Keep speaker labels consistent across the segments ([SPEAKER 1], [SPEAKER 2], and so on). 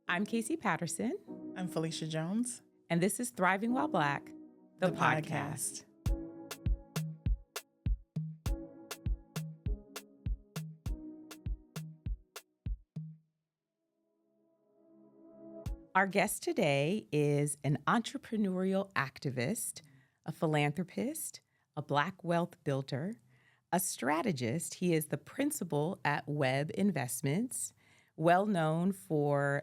[SPEAKER 1] I'm Casey Patterson,
[SPEAKER 2] I'm Felicia Jones.
[SPEAKER 1] and this is Thriving While Black, the podcast. Our guest today is an entrepreneurial activist, a philanthropist, a Black wealth builder, a strategist. He is the principal at Webb Investments, well known for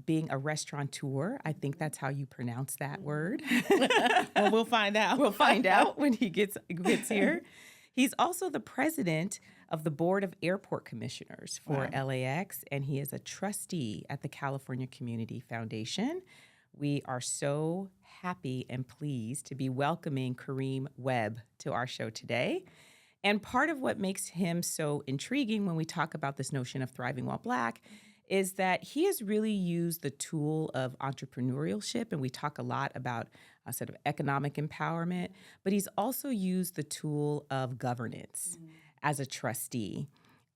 [SPEAKER 1] being a restaurateur. I think that's how you pronounce that word.
[SPEAKER 2] Well, we'll find out.
[SPEAKER 1] We'll find out when he gets here. He's also the president of the Board of Airport Commissioners for LAX, and he is a trustee at the California Community Foundation. We are so happy and pleased to be welcoming Karim Webb to our show today. And part of what makes him so intriguing when we talk about this notion of thriving while Black is that he has really used the tool of entrepreneurship, and we talk a lot about sort of economic empowerment, but he's also used the tool of governance as a trustee.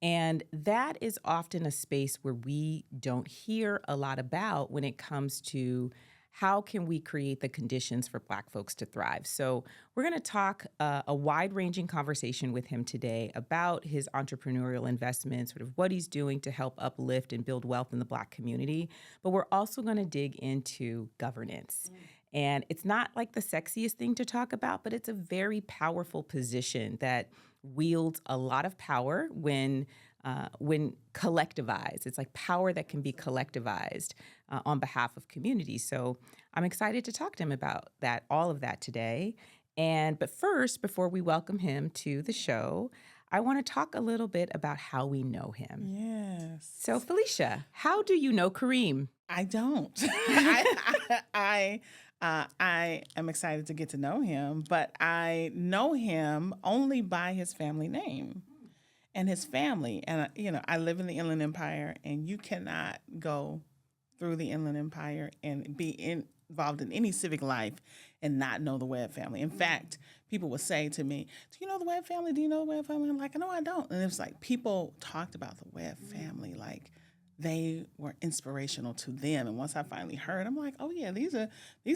[SPEAKER 1] And that is often a space where we don't hear a lot about when it comes to how can we create the conditions for Black folks to thrive. So we're going to talk a wide-ranging conversation with him today about his entrepreneurial investments, sort of what he's doing to help uplift and build wealth in the Black community. But we're also going to dig into governance. And it's not like the sexiest thing to talk about, but it's a very powerful position that wields a lot of power when collectivized. It's like power that can be collectivized on behalf of communities. So I'm excited to talk to him about that, all of that today. But first, before we welcome him to the show, I want to talk a little bit about how we know him.
[SPEAKER 2] Yes.
[SPEAKER 1] So Felicia, how do you know Karim?
[SPEAKER 2] I don't. I am excited to get to know him, but I know him only by his family name and his family. And, I live in the Inland Empire, and you cannot go through the Inland Empire and be involved in any civic life and not know the Webb family. In fact, people would say to me, "Do you know the Webb family? Do you know the Webb family?" I'm like, "No, I don't." And it was like people talked about the Webb family like they were inspirational to them. And once I finally heard, I'm like, oh yeah, these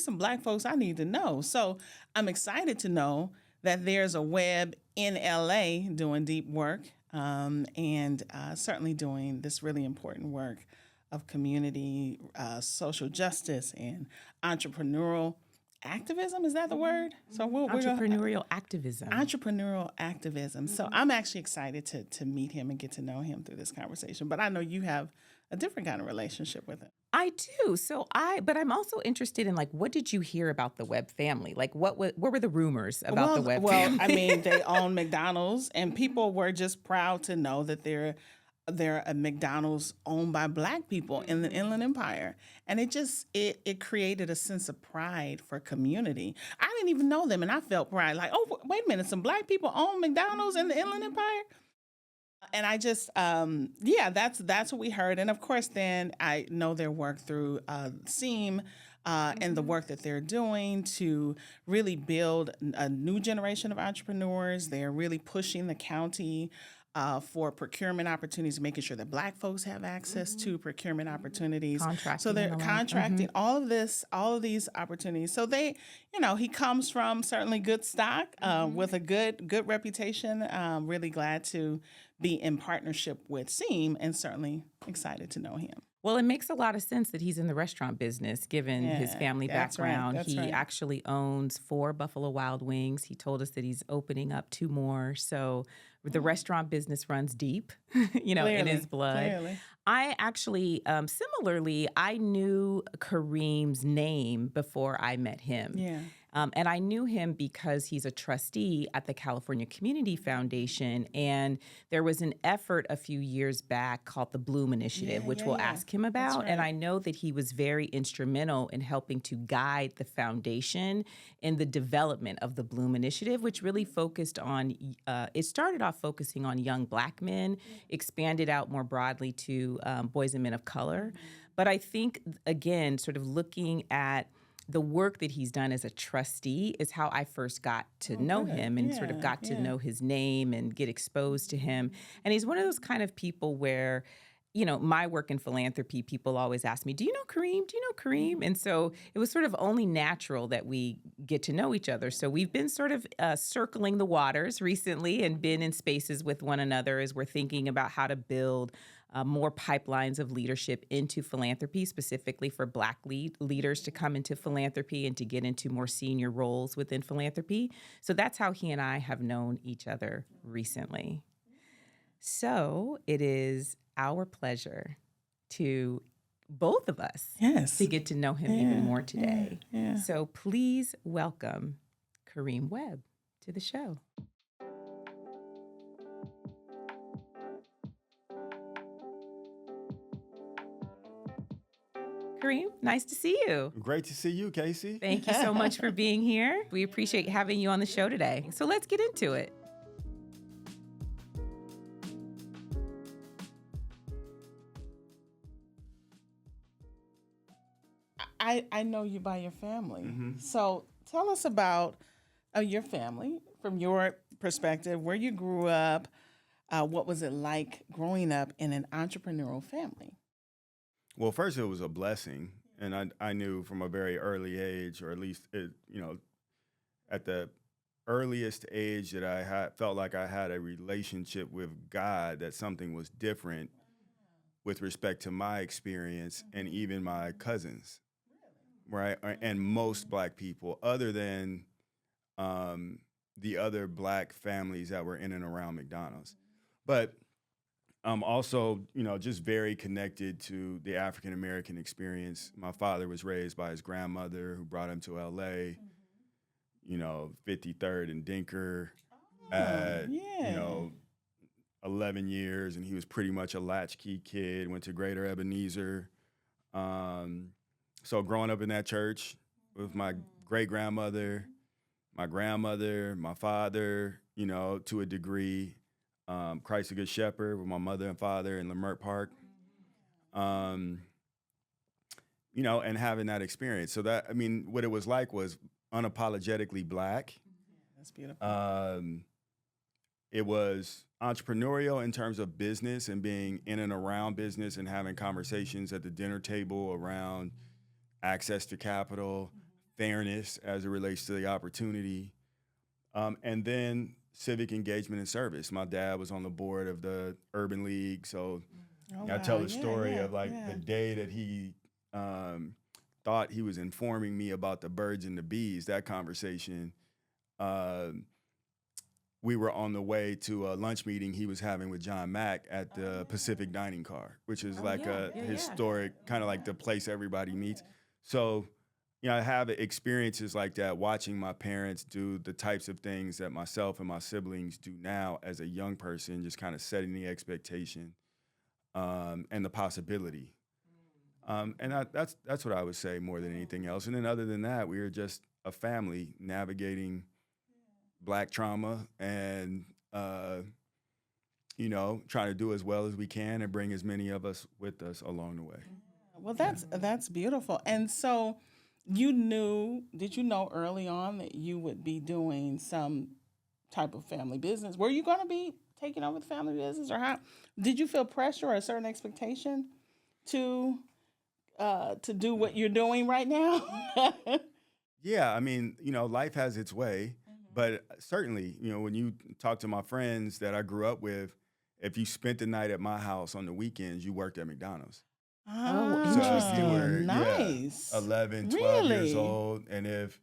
[SPEAKER 2] some Black folks I need to know. So I'm excited to know that there's a Webb in LA doing deep work and certainly doing this really important work of community, social justice, and entrepreneurial activism. Is that the word? So
[SPEAKER 1] Entrepreneurial activism.
[SPEAKER 2] Entrepreneurial activism. So I'm actually excited to meet him and get to know him through this conversation. But I know you have a different kind of relationship with him.
[SPEAKER 1] I do. But I'm also interested in, like, what did you hear about the Webb family? Like, what were the rumors about the Webb family?
[SPEAKER 2] Well, I mean, they own McDonald's, and people were just proud to know that they're a McDonald's owned by Black people in the Inland Empire. And it created a sense of pride for community. I didn't even know them, and I felt pride. Like, oh, wait a minute, some Black people own McDonald's in the Inland Empire? And I just, that's what we heard. And of course, then I know their work through SEAM and the work that they're doing to really build a new generation of entrepreneurs. They're really pushing the county for procurement opportunities, making sure that Black folks have access to procurement opportunities.
[SPEAKER 1] Contracting.
[SPEAKER 2] So they're contracting all of these opportunities. So he comes from certainly good stock with a good reputation. Really glad to be in partnership with SEAM and certainly excited to know him.
[SPEAKER 1] Well, it makes a lot of sense that he's in the restaurant business, given his family background.
[SPEAKER 2] That's right.
[SPEAKER 1] Actually owns 4 Buffalo Wild Wings. He told us that he's opening up 2 more. So the restaurant business runs deep, in his blood.
[SPEAKER 2] Clearly.
[SPEAKER 1] I actually, similarly, I knew Karim's name before I met him.
[SPEAKER 2] Yeah.
[SPEAKER 1] And I knew him because he's a trustee at the California Community Foundation. And there was an effort a few years back called the Bloom Initiative, which we'll ask him about. Right. And I know that he was very instrumental in helping to guide the foundation in the development of the Bloom Initiative, which really focused on, it started off focusing on young Black men, expanded out more broadly to boys and men of color. But I think, again, sort of looking at the work that he's done as a trustee is how I first got to know him and sort of got to know his name and get exposed to him. And he's one of those kind of people where my work in philanthropy, people always ask me, do you know Kareem? Do you know Kareem? And so it was sort of only natural that we get to know each other. So we've been sort of circling the waters recently and been in spaces with one another as we're thinking about how to build more pipelines of leadership into philanthropy, specifically for Black leaders to come into philanthropy and to get into more senior roles within philanthropy. So that's how he and I have known each other recently. So it is our pleasure to both of us to get to know him even more today. So please welcome Karim Webb to the show. Karim, nice to see you.
[SPEAKER 3] Great to see you, Casey.
[SPEAKER 1] Thank you so much for being here. We appreciate having you on the show today. So let's get into it.
[SPEAKER 2] I know you by your family. So tell us about your family from your perspective, where you grew up. What was it like growing up in an entrepreneurial family?
[SPEAKER 3] Well, first, it was a blessing. And I knew from a very early age, or at least, at the earliest age that I felt like I had a relationship with God, that something was different with respect to my experience and even my cousins. Right, and most Black people, other than the other Black families that were in and around McDonald's. But also, just very connected to the African American experience. My father was raised by his grandmother, who brought him to L.A. 53rd and Dinker at 11 years, and he was pretty much a latchkey kid. Went to Greater Ebenezer. So growing up in that church with my great-grandmother, my grandmother, my father, to a degree, Christ the Good Shepherd with my mother and father in Leimert Park, and having that experience. So what it was like was unapologetically Black.
[SPEAKER 2] That's beautiful.
[SPEAKER 3] It was entrepreneurial in terms of business and being in and around business and having conversations at the dinner table around access to capital, fairness as it relates to the opportunity, and then civic engagement and service. My dad was on the board of the Urban League, so I tell the story of the day that he thought he was informing me about the birds and the bees. That conversation, we were on the way to a lunch meeting he was having with John Mack at the Pacific Dining Car, which is historic, kind of like the place everybody meets. So, I have experiences like that, watching my parents do the types of things that myself and my siblings do now as a young person, just kind of setting the expectation and the possibility. And that's what I would say more than anything else. And then other than that, we were just a family navigating Black trauma and, trying to do as well as we can and bring as many of us with us along the way.
[SPEAKER 2] Well, that's beautiful. And so did you know early on that you would be doing some type of family business? Were you going to be taking over the family business, or how did you feel pressure or a certain expectation to do what you're doing right now?
[SPEAKER 3] Yeah, life has its way, but certainly, when you talk to my friends that I grew up with, if you spent the night at my house on the weekends, you worked at McDonald's.
[SPEAKER 1] Oh,
[SPEAKER 3] So
[SPEAKER 1] interesting.
[SPEAKER 3] if you were
[SPEAKER 2] Nice.
[SPEAKER 3] 11, 12 years
[SPEAKER 2] Really?
[SPEAKER 3] old, and if,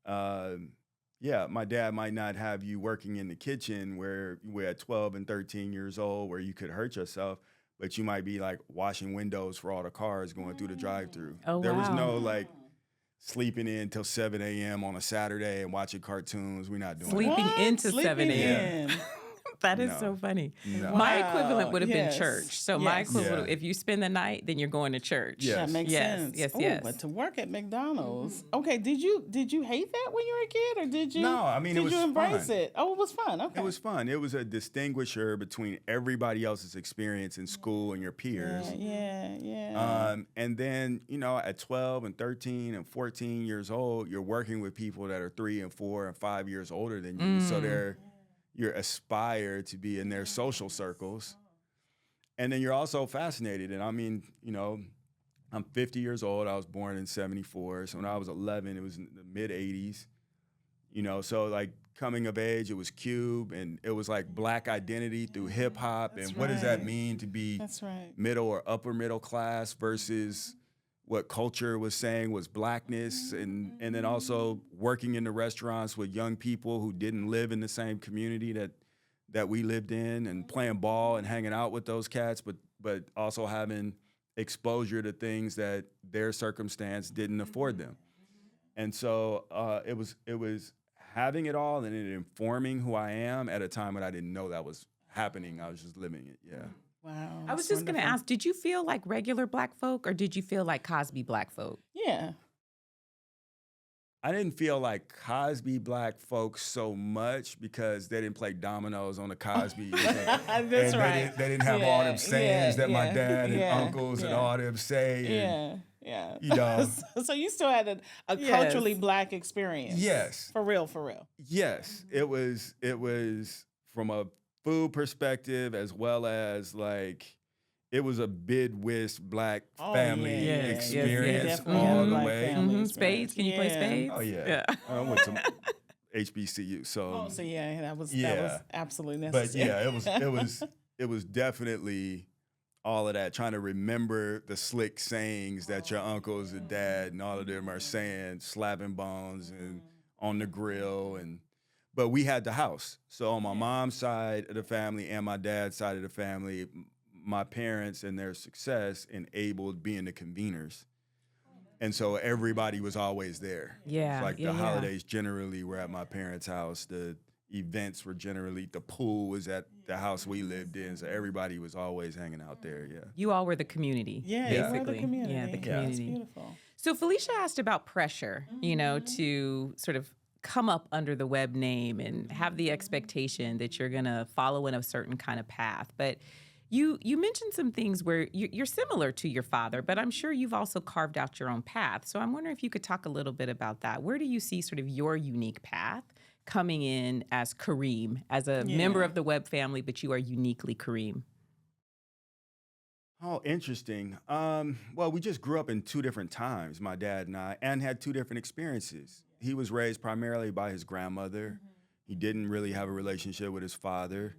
[SPEAKER 3] my dad might not have you working in the kitchen where you were at 12 and 13 years old where you could hurt yourself, but you might be washing windows for all the cars going through the drive-through.
[SPEAKER 1] Oh,
[SPEAKER 3] There was
[SPEAKER 1] wow.
[SPEAKER 3] no sleeping in till 7 a.m. on a Saturday and watching cartoons. We're not doing
[SPEAKER 1] Sleeping
[SPEAKER 3] that.
[SPEAKER 1] into
[SPEAKER 2] Sleeping
[SPEAKER 1] 7 a.m.
[SPEAKER 2] in.
[SPEAKER 1] That is
[SPEAKER 3] No.
[SPEAKER 1] so funny.
[SPEAKER 3] No.
[SPEAKER 1] My
[SPEAKER 2] Wow.
[SPEAKER 1] equivalent would have
[SPEAKER 2] Yes.
[SPEAKER 1] been church. So my
[SPEAKER 2] Yes.
[SPEAKER 1] equivalent,
[SPEAKER 3] Yeah.
[SPEAKER 1] if you spend the night, then you're going to church.
[SPEAKER 3] Yeah.
[SPEAKER 2] That makes
[SPEAKER 1] Yes,
[SPEAKER 2] sense.
[SPEAKER 1] yes,
[SPEAKER 2] Ooh,
[SPEAKER 1] yes.
[SPEAKER 2] But to work at McDonald's, okay. Did you hate that when you were a kid, or did you?
[SPEAKER 3] No, it
[SPEAKER 2] did
[SPEAKER 3] was
[SPEAKER 2] you embrace
[SPEAKER 3] fun.
[SPEAKER 2] it? Oh, it was fun. Okay.
[SPEAKER 3] It was fun. It was a distinguisher between everybody else's experience in school and your peers.
[SPEAKER 2] Yeah.
[SPEAKER 3] And then, at 12 and 13 and 14 years old, you're working with people that are 3 and 4 and 5 years older than you. So you're aspired to be in their social circles. and then you're also fascinated. And I mean, you know, I'm 50 years old. I was born in 74. So when I was 11, it was in the mid 80s. You know, so like coming of age, it was Cube, and it was like Black identity through hip hop.
[SPEAKER 2] That's
[SPEAKER 3] And what does that
[SPEAKER 2] right.
[SPEAKER 3] mean to be
[SPEAKER 2] That's right.
[SPEAKER 3] middle or upper middle class versus what culture was saying was Blackness, and then also working in the restaurants with young people who didn't live in the same community that we lived in, and playing ball and hanging out with those cats, but also having exposure to things that their circumstance didn't afford them. And so it was having it all and it informing who I am at a time when I didn't know that was happening. I was just living it. Yeah.
[SPEAKER 2] Wow.
[SPEAKER 1] I was
[SPEAKER 2] that's
[SPEAKER 1] just going to
[SPEAKER 2] wonderful.
[SPEAKER 1] ask, did you feel like regular Black folk or did you feel like Cosby Black folk?
[SPEAKER 2] Yeah.
[SPEAKER 3] I didn't feel like Cosby Black folks so much because they didn't play dominoes on the Cosby.
[SPEAKER 2] That's
[SPEAKER 3] and
[SPEAKER 2] right.
[SPEAKER 3] They didn't have all them sayings that my dad and
[SPEAKER 2] yeah,
[SPEAKER 3] uncles and
[SPEAKER 2] yeah.
[SPEAKER 3] all them say. And,
[SPEAKER 2] Yeah.
[SPEAKER 3] you know.
[SPEAKER 2] So you still had a
[SPEAKER 1] Yes.
[SPEAKER 2] culturally Black experience.
[SPEAKER 3] Yes.
[SPEAKER 2] For real, for real.
[SPEAKER 3] Yes. It was from a food perspective as well as like it was a Midwest Black
[SPEAKER 2] Oh,
[SPEAKER 3] family
[SPEAKER 2] yeah, yeah,
[SPEAKER 3] experience
[SPEAKER 2] definitely
[SPEAKER 3] all
[SPEAKER 2] had a
[SPEAKER 3] the
[SPEAKER 2] Black
[SPEAKER 3] way.
[SPEAKER 2] family
[SPEAKER 1] Mhm.
[SPEAKER 2] experience.
[SPEAKER 1] Spades? Can you play
[SPEAKER 2] Yeah.
[SPEAKER 1] spades?
[SPEAKER 3] Oh yeah.
[SPEAKER 1] Yeah.
[SPEAKER 3] I went to HBCU. So,
[SPEAKER 2] Oh, so yeah, that was
[SPEAKER 3] Yeah.
[SPEAKER 2] absolutely
[SPEAKER 3] but
[SPEAKER 2] necessary.
[SPEAKER 3] yeah, it was definitely all of that. Trying to remember the slick sayings that your uncles and dad and all of them are saying, slapping bones and on the grill, but we had the house. So on my mom's side of the family and my dad's side of the family, my parents and their success enabled being the conveners. And so everybody was always there.
[SPEAKER 1] Yeah,
[SPEAKER 3] It's like
[SPEAKER 1] yeah,
[SPEAKER 3] the
[SPEAKER 1] yeah.
[SPEAKER 3] holidays generally were at my parents' house. The events were generally, the pool was at the house we lived in. So everybody was always hanging out there. Yeah.
[SPEAKER 1] You all were the community,
[SPEAKER 2] Yeah,
[SPEAKER 3] Yeah.
[SPEAKER 2] you were the
[SPEAKER 1] basically.
[SPEAKER 2] community.
[SPEAKER 1] Yeah, the
[SPEAKER 2] That's
[SPEAKER 1] community.
[SPEAKER 2] beautiful.
[SPEAKER 1] So Felicia asked about pressure, you know, to sort of come up under the Webb name and have the expectation that you're going to follow in a certain kind of path. But you mentioned some things where you're similar to your father, but I'm sure you've also carved out your own path. So I'm wondering if you could talk a little bit about that. Where do you see sort of your unique path coming in as Karim, as a member
[SPEAKER 2] Yeah.
[SPEAKER 1] of the Webb family, but you are uniquely Karim?
[SPEAKER 3] Oh, interesting. Well, we just grew up in two different times, my dad and I, and had two different experiences. He was raised primarily by his grandmother. He didn't really have a relationship with his father.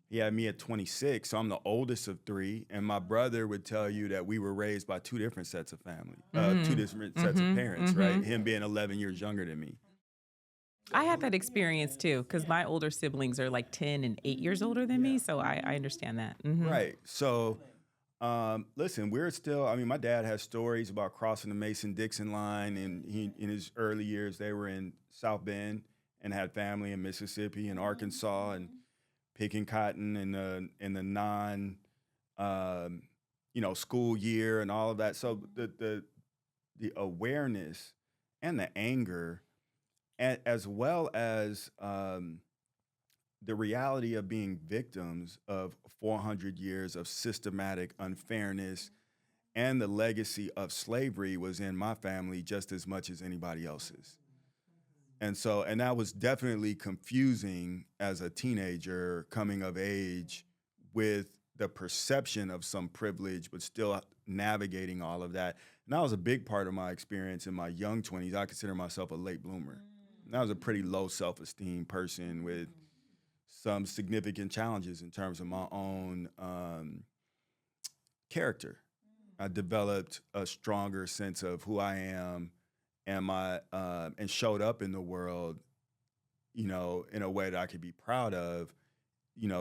[SPEAKER 3] He had me at 26, so I'm the oldest of three, and my brother would tell you that we were raised by two different sets of family, two different sets of parents, right? Him being 11 years younger than me.
[SPEAKER 1] I had that experience too, because my older siblings are like 10 and 8 years older than me, so I understand that. Mhm.
[SPEAKER 3] Right. So, listen, we're still, I mean, my dad has stories about crossing the Mason-Dixon line, and he, in his early years, they were in South Bend and had family in Mississippi and Arkansas and picking cotton in the non, school year and all of that. So the awareness and the anger, as well as the reality of being victims of 400 years of systematic unfairness and the legacy of slavery was in my family just as much as anybody else's. And so, and that was definitely confusing as a teenager coming of age with the perception of some privilege, but still navigating all of that. And that was a big part of my experience in my young 20s. I consider myself a late bloomer. And I was a pretty low self-esteem person with some significant challenges in terms of my own character. I developed a stronger sense of who I am and and showed up in the world, in a way that I could be proud of,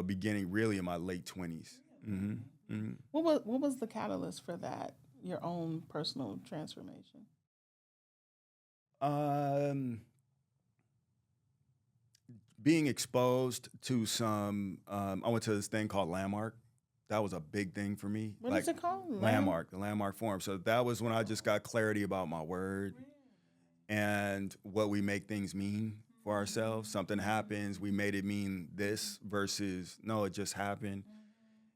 [SPEAKER 3] beginning really in my late 20s. Mm-hmm. Mm-hmm.
[SPEAKER 2] What was the catalyst for that? Your own personal transformation.
[SPEAKER 3] Being exposed to some, I went to this thing called Landmark. That was a big thing for me.
[SPEAKER 2] What is it called?
[SPEAKER 3] Landmark, the Landmark Forum. So that was when I just got clarity about my word and what we make things mean for ourselves. Something happens, we made it mean this versus, no, it just happened.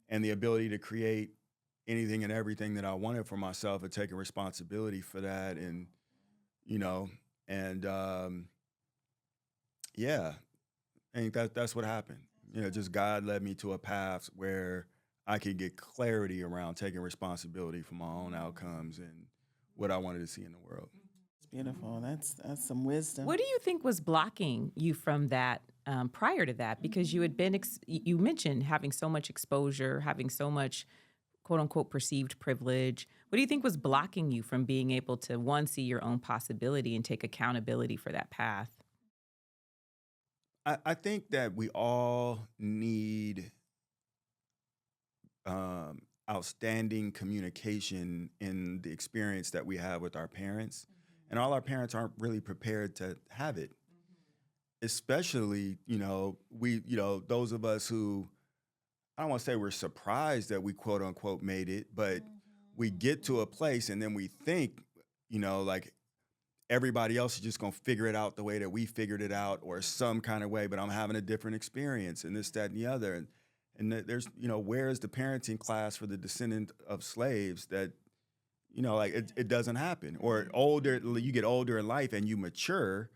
[SPEAKER 3] And the ability to create anything and everything that I wanted for myself and taking responsibility for that. And, yeah, I think that's what happened. Just God led me to a path where I could get clarity around taking responsibility for my own outcomes and what I wanted to see in the world.
[SPEAKER 2] It's beautiful. That's some wisdom.
[SPEAKER 1] What do you think was blocking you from that prior to that? Because you had been, you mentioned having so much exposure, having so much quote unquote perceived privilege. What do you think was blocking you from being able to, one, see your own possibility and take accountability for that path?
[SPEAKER 3] I think that we all need outstanding communication in the experience that we have with our parents. And all our parents aren't really prepared to have it. Especially, those of us who, I don't want to say we're surprised that we quote unquote made it, but we get to a place and then we think, like everybody else is just going to figure it out the way that we figured it out or some kind of way, but I'm having a different experience and this, that, and the other. And there's, where is the parenting class for the descendant of slaves that, it doesn't happen. Or you get older in life and you mature,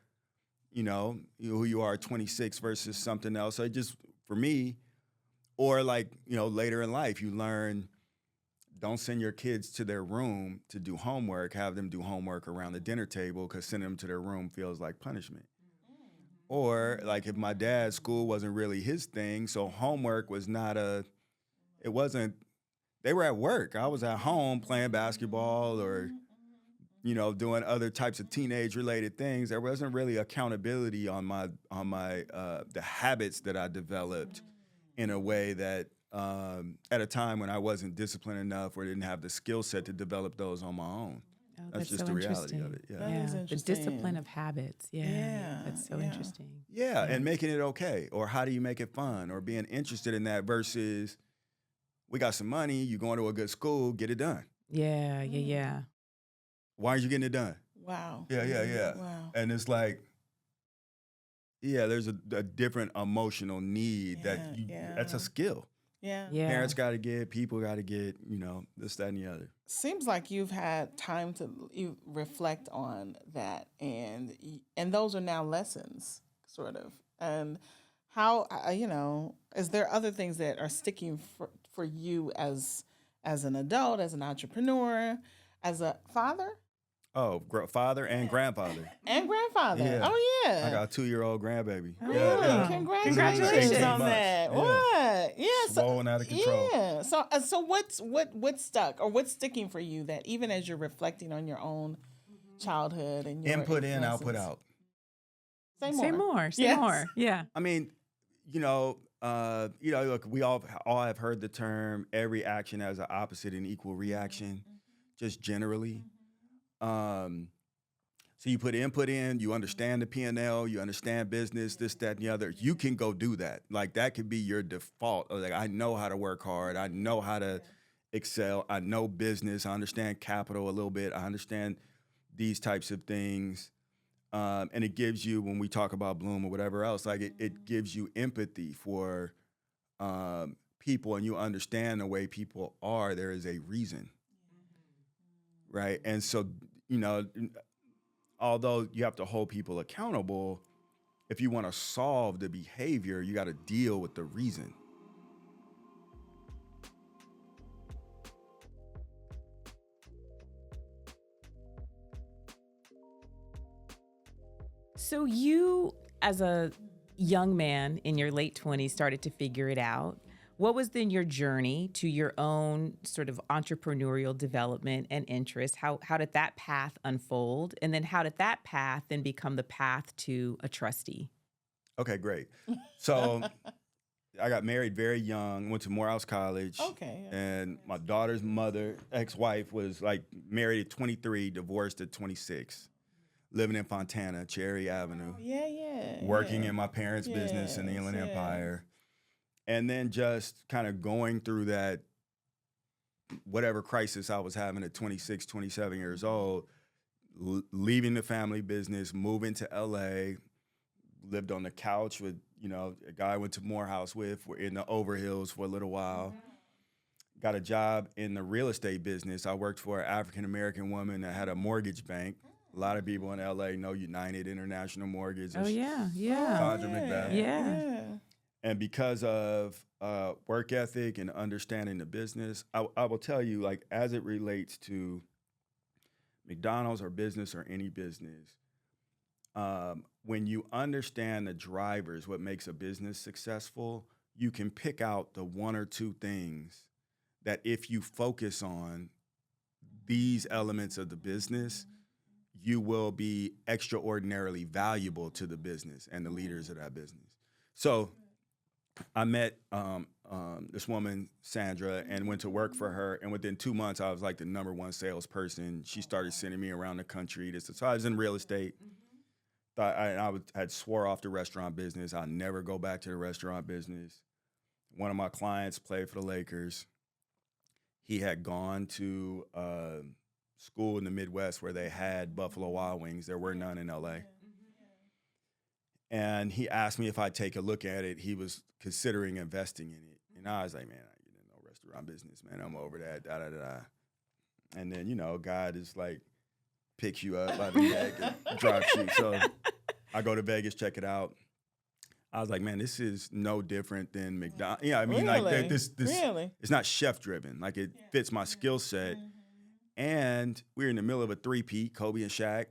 [SPEAKER 3] who you are at 26 versus something else. So it just, for me, or later in life, you learn, don't send your kids to their room to do homework, have them do homework around the dinner table because sending them to their room feels like punishment. Or if my dad's school wasn't really his thing, so homework was they were at work. I was at home playing basketball or, doing other types of teenage related things. There wasn't really accountability on the habits that I developed in a way that at a time when I wasn't disciplined enough or didn't have the skill set to develop those on my own.
[SPEAKER 1] Oh,
[SPEAKER 3] that's just
[SPEAKER 1] so
[SPEAKER 3] the reality of it. Yeah.
[SPEAKER 2] That is
[SPEAKER 1] The
[SPEAKER 2] interesting.
[SPEAKER 1] discipline of habits. Yeah. That's so interesting.
[SPEAKER 3] Yeah, and making it okay. Or how do you make it fun? Or being interested in that versus we got some money, you going to a good school, get it done.
[SPEAKER 1] Yeah.
[SPEAKER 3] Why aren't you getting it done?
[SPEAKER 2] Wow.
[SPEAKER 3] Yeah.
[SPEAKER 2] Wow.
[SPEAKER 3] And it's there's a different emotional need that's a skill.
[SPEAKER 2] Yeah.
[SPEAKER 3] Parents got to get, people got to get, this, that, and the other.
[SPEAKER 2] Seems like you've had time to reflect on that, and those are now lessons, sort of. And how is there other things that are sticking for you as an adult, as an entrepreneur, as a father?
[SPEAKER 3] Oh, father and grandfather.
[SPEAKER 2] And grandfather.
[SPEAKER 3] Yeah.
[SPEAKER 2] Oh, yeah.
[SPEAKER 3] I got a 2-year-old grandbaby.
[SPEAKER 2] Yeah. Congratulations
[SPEAKER 3] 18
[SPEAKER 2] on
[SPEAKER 3] months.
[SPEAKER 2] that.
[SPEAKER 3] Yeah.
[SPEAKER 2] What? Yeah.
[SPEAKER 3] Swollen out of control.
[SPEAKER 2] Yeah. So what's stuck or what's sticking for you that even as you're reflecting on your own childhood and your
[SPEAKER 3] Input in,
[SPEAKER 2] influences?
[SPEAKER 3] output out.
[SPEAKER 2] Say more. Yes.
[SPEAKER 1] More. Yeah.
[SPEAKER 3] I mean, look, we all have heard the term every action has an opposite and equal reaction, just generally. So you put input in, you understand the P&L, you understand business, this, that, and the other. You can go do that. That could be your default. I know how to work hard. I know how to excel. I know business. I understand capital a little bit. I understand these types of things. And it gives you, when we talk about Bloom or whatever else, it gives you empathy for people, and you understand the way people are. There is a reason. Right. And so, although you have to hold people accountable, if you want to solve the behavior, you got to deal with the reason.
[SPEAKER 1] So you, as a young man in your late 20s, started to figure it out. What was then your journey to your own sort of entrepreneurial development and interest? How did that path unfold? And then how did that path then become the path to a trustee?
[SPEAKER 3] Okay, great. So I got married very young, went to Morehouse College.
[SPEAKER 2] Okay.
[SPEAKER 3] And my daughter's mother, ex-wife, was married at 23, divorced at 26. Living in Fontana, Cherry Avenue.
[SPEAKER 2] Yeah.
[SPEAKER 3] Working in my parents' business in the Inland Empire. And then just kind of going through that, whatever crisis I was having at 26, 27 years old, leaving the family business, moving to LA, lived on the couch with, a guy I went to Morehouse with in the Overhills for a little while. Got a job in the real estate business. I worked for an African-American woman that had a mortgage bank. A lot of people in LA know United International Mortgage.
[SPEAKER 1] Oh, yeah.
[SPEAKER 3] Sandra McBeth.
[SPEAKER 1] Yeah.
[SPEAKER 3] And because of work ethic and understanding the business, I will tell you, like, as it relates to McDonald's or business or any business, when you understand the drivers, what makes a business successful, you can pick out the one or two things that if you focus on these elements of the business, you will be extraordinarily valuable to the business and the leaders of that business. So I met this woman, Sandra, and went to work for her. And within 2 months, I was like the #1 salesperson. She started sending me around the country. So I was in real estate. Had swore off the restaurant business. I'll never go back to the restaurant business. One of my clients played for the Lakers. He had gone to school in the Midwest where they had Buffalo Wild Wings. There were none in LA. And he asked me if I'd take a look at it. He was considering investing in it. And I was like, man, I get in no restaurant business, man. I'm over that, da-da-da. And then, God is like, picks you up by the neck and drops you. So I go to Vegas, check it out. I was like, man, this is no different than McDonald's. Yeah, I mean,
[SPEAKER 2] Really?
[SPEAKER 3] like this
[SPEAKER 2] Really?
[SPEAKER 3] it's not chef driven. Like it fits my skill set. And we're in the middle of a three-peat, Kobe and Shaq.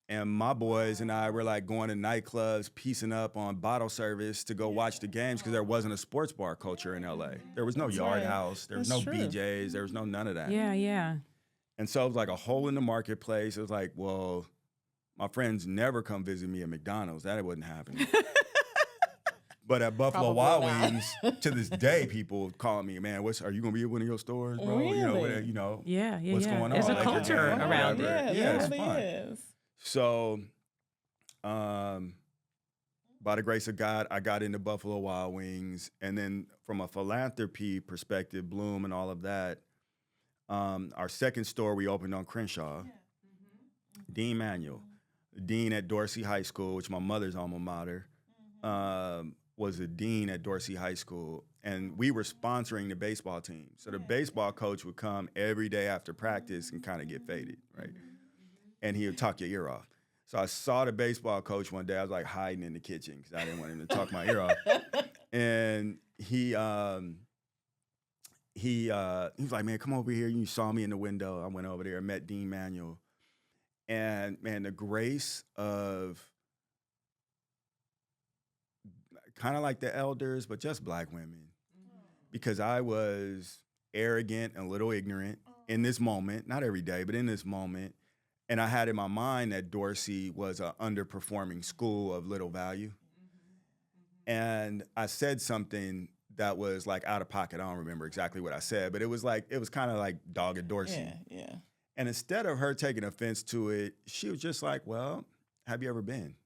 [SPEAKER 3] And my boys and I were like going to nightclubs, piecing up on bottle service to go watch the games because there wasn't a sports bar culture in LA. There was no Yard
[SPEAKER 2] right.
[SPEAKER 3] House. There was
[SPEAKER 2] That's
[SPEAKER 3] no
[SPEAKER 2] true.
[SPEAKER 3] BJ's. There was no none of that.
[SPEAKER 1] Yeah, yeah.
[SPEAKER 3] And so it was like a hole in the marketplace. It was like, well, my friends never come visit me at McDonald's. That wasn't happening. But at Buffalo
[SPEAKER 2] Probably
[SPEAKER 3] Wild
[SPEAKER 2] not.
[SPEAKER 3] Wings, to this day, people call me, man, are you going to be at one of your stores, bro?
[SPEAKER 2] Really?
[SPEAKER 1] Yeah, yeah,
[SPEAKER 3] What's
[SPEAKER 1] yeah.
[SPEAKER 3] going
[SPEAKER 1] There's
[SPEAKER 3] on?
[SPEAKER 1] a
[SPEAKER 3] Like,
[SPEAKER 1] culture around
[SPEAKER 2] Yeah,
[SPEAKER 1] it.
[SPEAKER 3] Yeah,
[SPEAKER 2] there
[SPEAKER 3] it's
[SPEAKER 2] really
[SPEAKER 3] fun.
[SPEAKER 2] is.
[SPEAKER 3] So, by the grace of God, I got into Buffalo Wild Wings. And then from a philanthropy perspective, Bloom and all of that, our second store we opened on Crenshaw, Dean Manuel, dean at Dorsey High School, which my mother's alma mater, was a dean at Dorsey High School. And we were sponsoring the baseball team. So the baseball coach would come every day after practice and kind of get faded, right? And he would talk your ear off. So I saw the baseball coach one day. I was like hiding in the kitchen because I didn't want him to talk my ear off. And he was like, man, come over here. You saw me in the window. I went over there and met Dean Manuel. And man, the grace of kind of like the elders, but just Black women, because I was arrogant and a little ignorant in this moment, not every day, but in this moment. And I had in my mind that Dorsey was an underperforming school of little value. And I said something that was like out of pocket. I don't remember exactly what I said, but it was kind of like dogged Dorsey.
[SPEAKER 2] Yeah.
[SPEAKER 3] And instead of her taking offense to it, she was just like, well, have you ever been?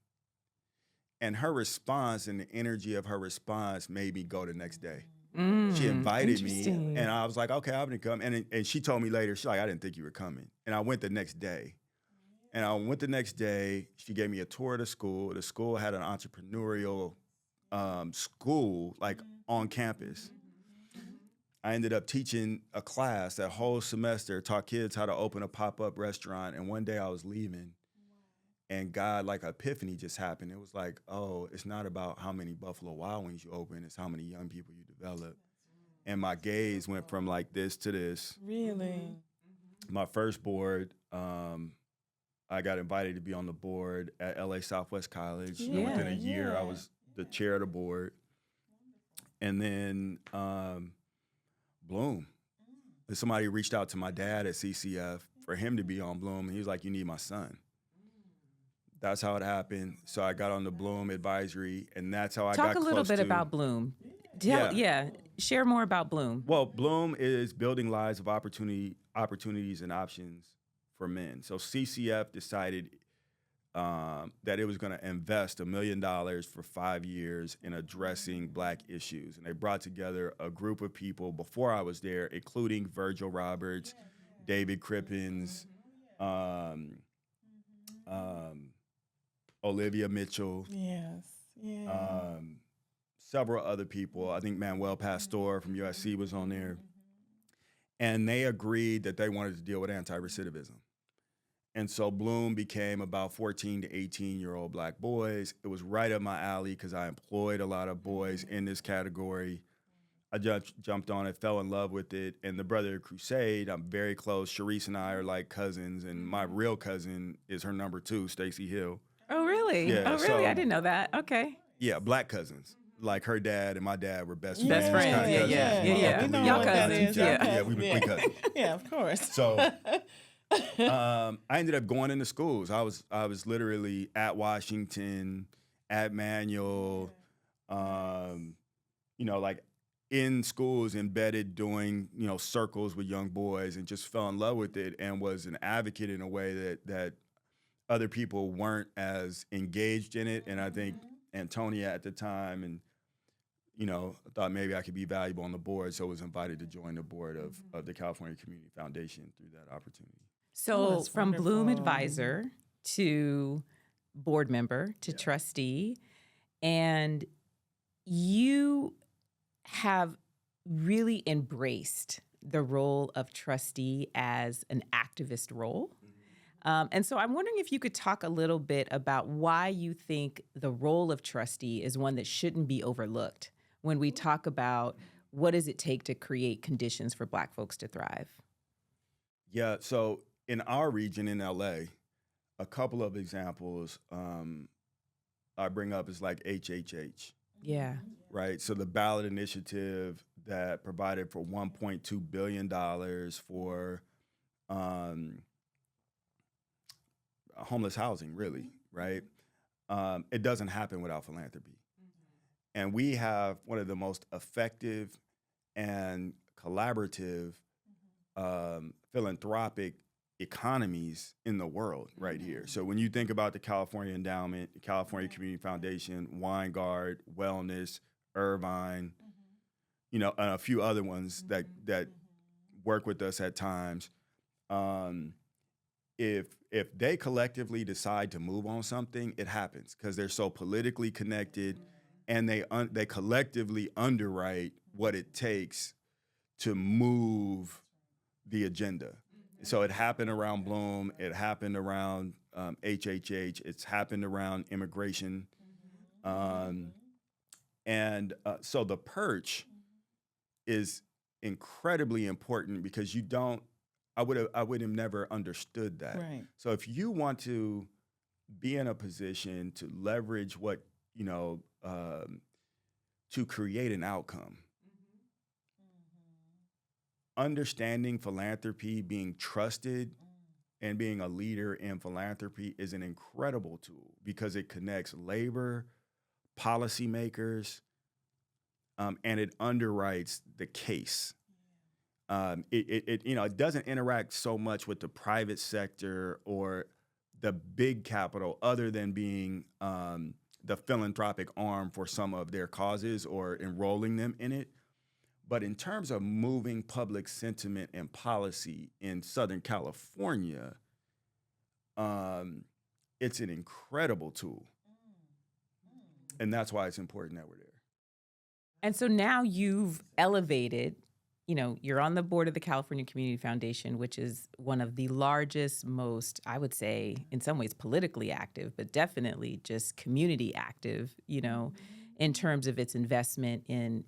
[SPEAKER 3] And her response and the energy of her response made me go the next day. She invited me,
[SPEAKER 1] Interesting.
[SPEAKER 3] and I was like, okay, I'm gonna come. And she told me later, she's like, I didn't think you were coming. And I went the next day. She gave me a tour of the school. The school had an entrepreneurial school, like on campus. I ended up teaching a class that whole semester, taught kids how to open a pop-up restaurant. And one day I was leaving, and God, like epiphany just happened. It was like, oh, it's not about how many Buffalo Wild Wings you open, it's how many young people you develop. And my gaze went from like this to this.
[SPEAKER 2] Really?
[SPEAKER 3] My first board, I got invited to be on the board at LA Southwest College. And
[SPEAKER 1] Yeah,
[SPEAKER 3] within a year, I
[SPEAKER 2] yeah.
[SPEAKER 3] was the chair of the board. And then Bloom. Somebody reached out to my dad at CCF for him to be on Bloom. And he was like, you need my son. That's how it happened. So I got on the Bloom advisory, and that's how I got
[SPEAKER 1] Talk a little
[SPEAKER 3] close
[SPEAKER 1] bit
[SPEAKER 3] to,
[SPEAKER 1] about Bloom.
[SPEAKER 3] Yeah.
[SPEAKER 1] Share more about Bloom.
[SPEAKER 3] Well, Bloom is building lives of opportunities and options for men. So CCF decided that it was going to invest $1 million for 5 years in addressing Black issues. And they brought together a group of people before I was there, including Virgil Roberts, David Crippins, Olivia Mitchell,
[SPEAKER 2] Yes. Yeah.
[SPEAKER 3] several other people. I think Manuel Pastor from USC was on there. And they agreed that they wanted to deal with anti-recidivism. And so Bloom became about 14 to 18-year-old Black boys. It was right up my alley because I employed a lot of boys in this category. I jumped on it, fell in love with it. And the Brother Crusade, I'm very close. Sharice and I are like cousins, and my real cousin is her number 2, Stacey Hill.
[SPEAKER 1] Oh, really?
[SPEAKER 3] Yeah,
[SPEAKER 1] Oh, really?
[SPEAKER 3] so-
[SPEAKER 1] I didn't know that. Okay.
[SPEAKER 3] Yeah, Black cousins. Like her dad and my dad were best
[SPEAKER 1] Best
[SPEAKER 3] friends.
[SPEAKER 1] friends,
[SPEAKER 3] kinda
[SPEAKER 1] yeah,
[SPEAKER 3] cousins.
[SPEAKER 1] yeah, yeah.
[SPEAKER 2] We know
[SPEAKER 1] Y'all
[SPEAKER 2] what that
[SPEAKER 1] cousins,
[SPEAKER 2] is.
[SPEAKER 1] yeah.
[SPEAKER 3] Yeah, we cousins.
[SPEAKER 2] Yeah, of course.
[SPEAKER 3] So I ended up going into schools. I was literally at Washington, at Manual, like in schools, embedded, doing circles with young boys, and just fell in love with it, and was an advocate in a way that other people weren't as engaged in it. And I think Antonia at the time, and thought maybe I could be valuable on the board, so was invited to join the board of the California Community Foundation through that opportunity.
[SPEAKER 1] So
[SPEAKER 2] that's
[SPEAKER 1] from Bloom
[SPEAKER 2] wonderful.
[SPEAKER 1] advisor to board member to trustee, and you have really embraced the role of trustee as an activist role. And so I'm wondering if you could talk a little bit about why you think the role of trustee is one that shouldn't be overlooked when we talk about what does it take to create conditions for Black folks to thrive.
[SPEAKER 3] Yeah, so in our region in LA, a couple of examples I bring up is like HHH,
[SPEAKER 1] Yeah.
[SPEAKER 3] right? So the ballot initiative that provided for $1.2 billion for homeless housing, really, right? It doesn't happen without philanthropy. And we have one of the most effective and collaborative philanthropic economies in the world right here. So when you think about the California Endowment, the California Community Foundation, Weingard, Wellness, Irvine, and a few other ones that work with us at times, if they collectively decide to move on something, it happens because they're so politically connected, and they collectively underwrite what it takes to move the agenda. So it happened around Bloom. It happened around HHH. It's happened around immigration. So the perch is incredibly important because I would have never understood that.
[SPEAKER 2] Right.
[SPEAKER 3] So if you want to be in a position to leverage what, to create an outcome, understanding philanthropy, being trusted, and being a leader in philanthropy is an incredible tool because it connects labor, policymakers, and it underwrites the case. It doesn't interact so much with the private sector or the big capital, other than being the philanthropic arm for some of their causes or enrolling them in it. But in terms of moving public sentiment and policy in Southern California, it's an incredible tool. And that's why it's important that we're there.
[SPEAKER 1] And so now you've elevated, you're on the board of the California Community Foundation, which is one of the largest, most, I would say, in some ways politically active, but definitely just community active, in terms of its investment in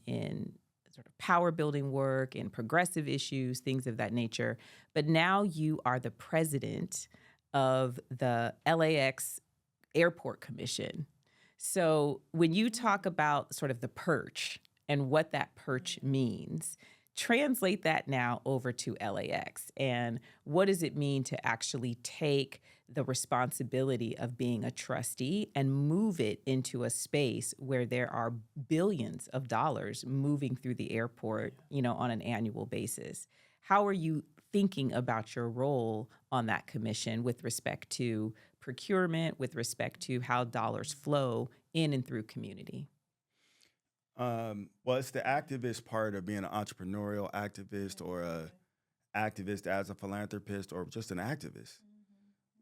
[SPEAKER 1] sort of power building work and progressive issues, things of that nature. But now you are the president of the LAX Airport Commission. So when you talk about sort of the perch and what that perch means, translate that now over to LAX. And what does it mean to actually take the responsibility of being a trustee and move it into a space where there are billions of dollars moving through the airport, on an annual basis? How are you thinking about your role on that commission with respect to procurement, with respect to how dollars flow in and through community?
[SPEAKER 3] Well, it's the activist part of being an entrepreneurial activist or a activist as a philanthropist or just an activist.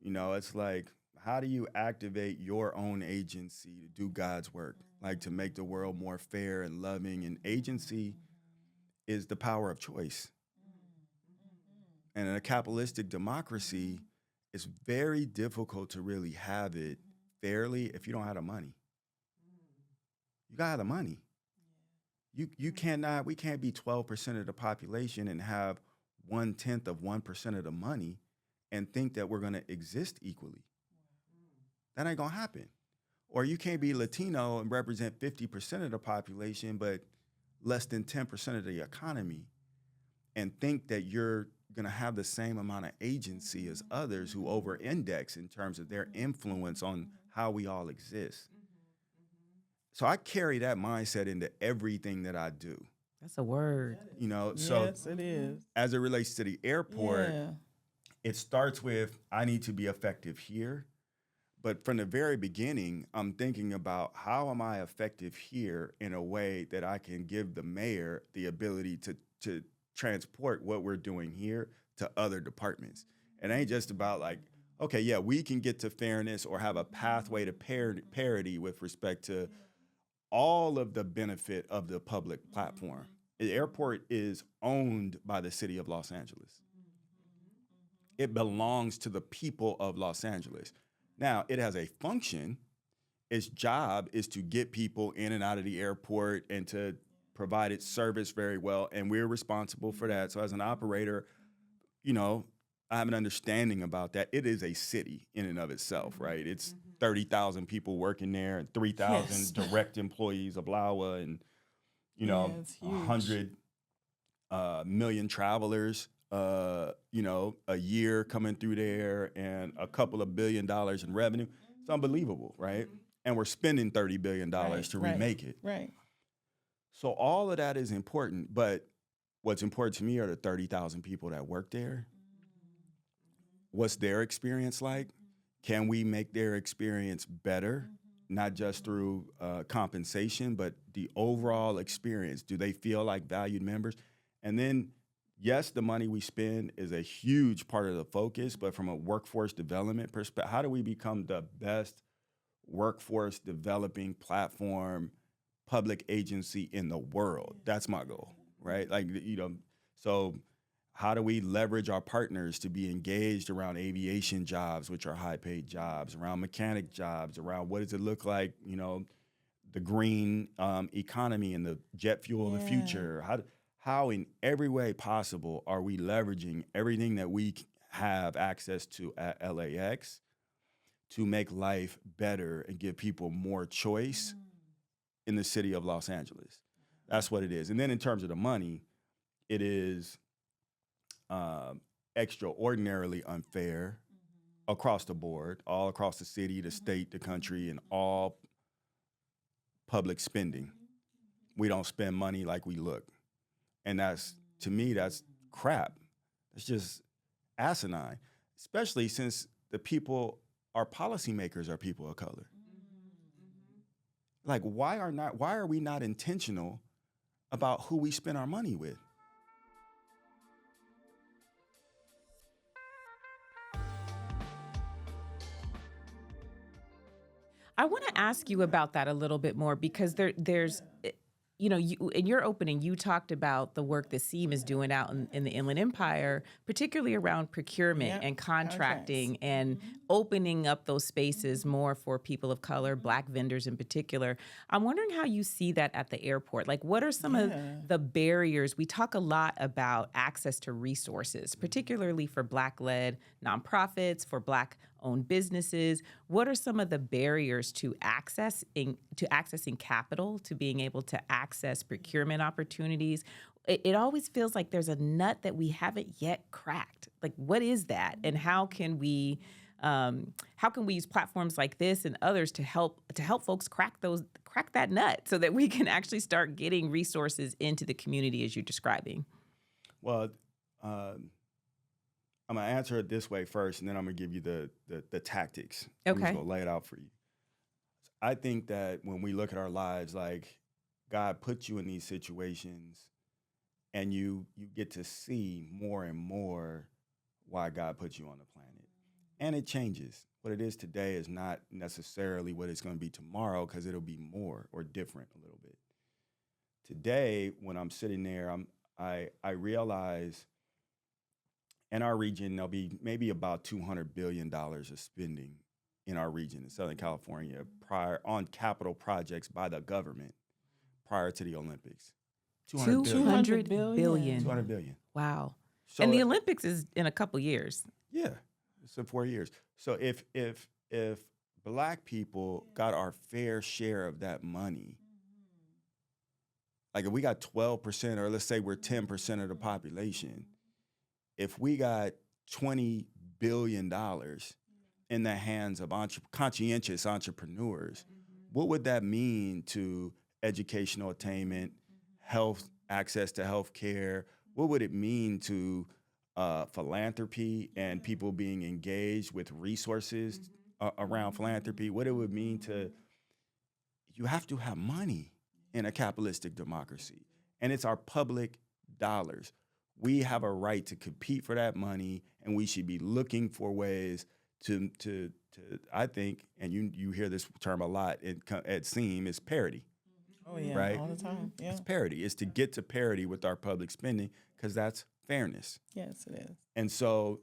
[SPEAKER 3] It's like, how do you activate your own agency to do God's work, like to make the world more fair and loving? And agency is the power of choice. And in a capitalistic democracy, it's very difficult to really have it fairly if you don't have the money. You gotta have the money. You cannot, we can't be 12% of the population and have 1/10 of 1% of the money and think that we're gonna exist equally. That ain't gonna happen. Or you can't be Latino and represent 50% of the population, but less than 10% of the economy and think that you're going to have the same amount of agency as others who over index in terms of their influence on how we all exist. So I carry that mindset into everything that I do.
[SPEAKER 1] That's a word.
[SPEAKER 3] You know, so
[SPEAKER 2] Yes, it is.
[SPEAKER 3] as it relates to the airport,
[SPEAKER 2] Yeah.
[SPEAKER 3] it starts with I need to be effective here. But from the very beginning, I'm thinking about how am I effective here in a way that I can give the mayor the ability to transport what we're doing here to other departments. It ain't just about like, okay, yeah, we can get to fairness or have a pathway to parity with respect to all of the benefit of the public platform. The airport is owned by the city of Los Angeles. It belongs to the people of Los Angeles. Now, it has a function. Its job is to get people in and out of the airport and to provide its service very well, and we're responsible for that. So as an operator, you know, I have an understanding about that. It is a city in and of itself, right? It's 30,000 people working there and 3,000
[SPEAKER 2] Yes.
[SPEAKER 3] direct employees of LAWA and, you know,
[SPEAKER 2] Yeah, it's huge.
[SPEAKER 3] 100 million travelers, you know, a year coming through there and a couple of $1 billion in revenue. It's unbelievable, right? And we're spending $30 billion to remake it.
[SPEAKER 2] Right.
[SPEAKER 3] So all of that is important, but what's important to me are the 30,000 people that work there. What's their experience like? Can we make their experience better, not just through compensation, but the overall experience? Do they feel like valued members? And then, yes, the money we spend is a huge part of the focus, but from a workforce development perspective, how do we become the best workforce developing platform, public agency in the world? That's my goal, right? Like, you know, so how do we leverage our partners to be engaged around aviation jobs, which are high paid jobs, around mechanic jobs, around what does it look like, you know, the green economy and the jet fuel of the future? How in every way possible are we leveraging everything that we have access to at LAX to make life better and give people more choice in the city of Los Angeles? That's what it is. And then in terms of the money, it is extraordinarily unfair across the board, all across the city, the state, the country, and all public spending. We don't spend money like we look. And that's, to me, that's crap. It's just asinine, especially since the people, our policymakers are people of color. Like, why are we not intentional about who we spend our money with?
[SPEAKER 1] I want to ask you about that a little bit more because there's, you know, in your opening, you talked about the work that SEAM is doing out in the Inland Empire, particularly around procurement and contracting and opening up those spaces more for people of color, Black vendors in particular. I'm wondering how you see that at the airport. Like, what are some of the barriers? We talk a lot about access to resources, particularly for Black-led nonprofits, for Black-owned businesses. What are some of the barriers to accessing capital, to being able to access procurement opportunities? It always feels like there's a nut that we haven't yet cracked. Like, what is that, and how can we use platforms like this and others to help folks crack that nut so that we can actually start getting resources into the community as you're describing?
[SPEAKER 3] Well, I'm gonna answer it this way first, and then I'm gonna give you the tactics. I'm just gonna lay it out for you. I think that when we look at our lives, like, God put you in these situations, and you get to see more and more why God put you on the planet. And it changes. What it is today is not necessarily what it's going to be tomorrow, because it'll be more or different a little bit. Today, when I'm sitting there, I realize in our region, there'll be maybe about $200 billion of spending in our region in Southern California prior on capital projects by the government prior to the Olympics. 200 billion.
[SPEAKER 1] 200
[SPEAKER 2] billion.
[SPEAKER 1] billion.
[SPEAKER 3] 200 billion.
[SPEAKER 1] Wow.
[SPEAKER 3] So
[SPEAKER 1] And the Olympics is in a couple years.
[SPEAKER 3] yeah, it's in 4 years. So if Black people got our fair share of that money, like if we got 12%, or let's say we're 10% of the population, if we got $20 billion in the hands of conscientious entrepreneurs, what would that mean to educational attainment, health, access to health care? What would it mean to philanthropy and people being engaged with resources around philanthropy? What it would mean to, you have to have money in a capitalistic democracy, and it's our public dollars. We have a right to compete for that money, and we should be looking for ways to I think, and you hear this term a lot at SEAM, is parity.
[SPEAKER 2] Oh yeah,
[SPEAKER 3] right?
[SPEAKER 2] all the time. Yeah.
[SPEAKER 3] It's parity. It's to get to parity with our public spending, because that's fairness.
[SPEAKER 2] Yes, it is.
[SPEAKER 3] And so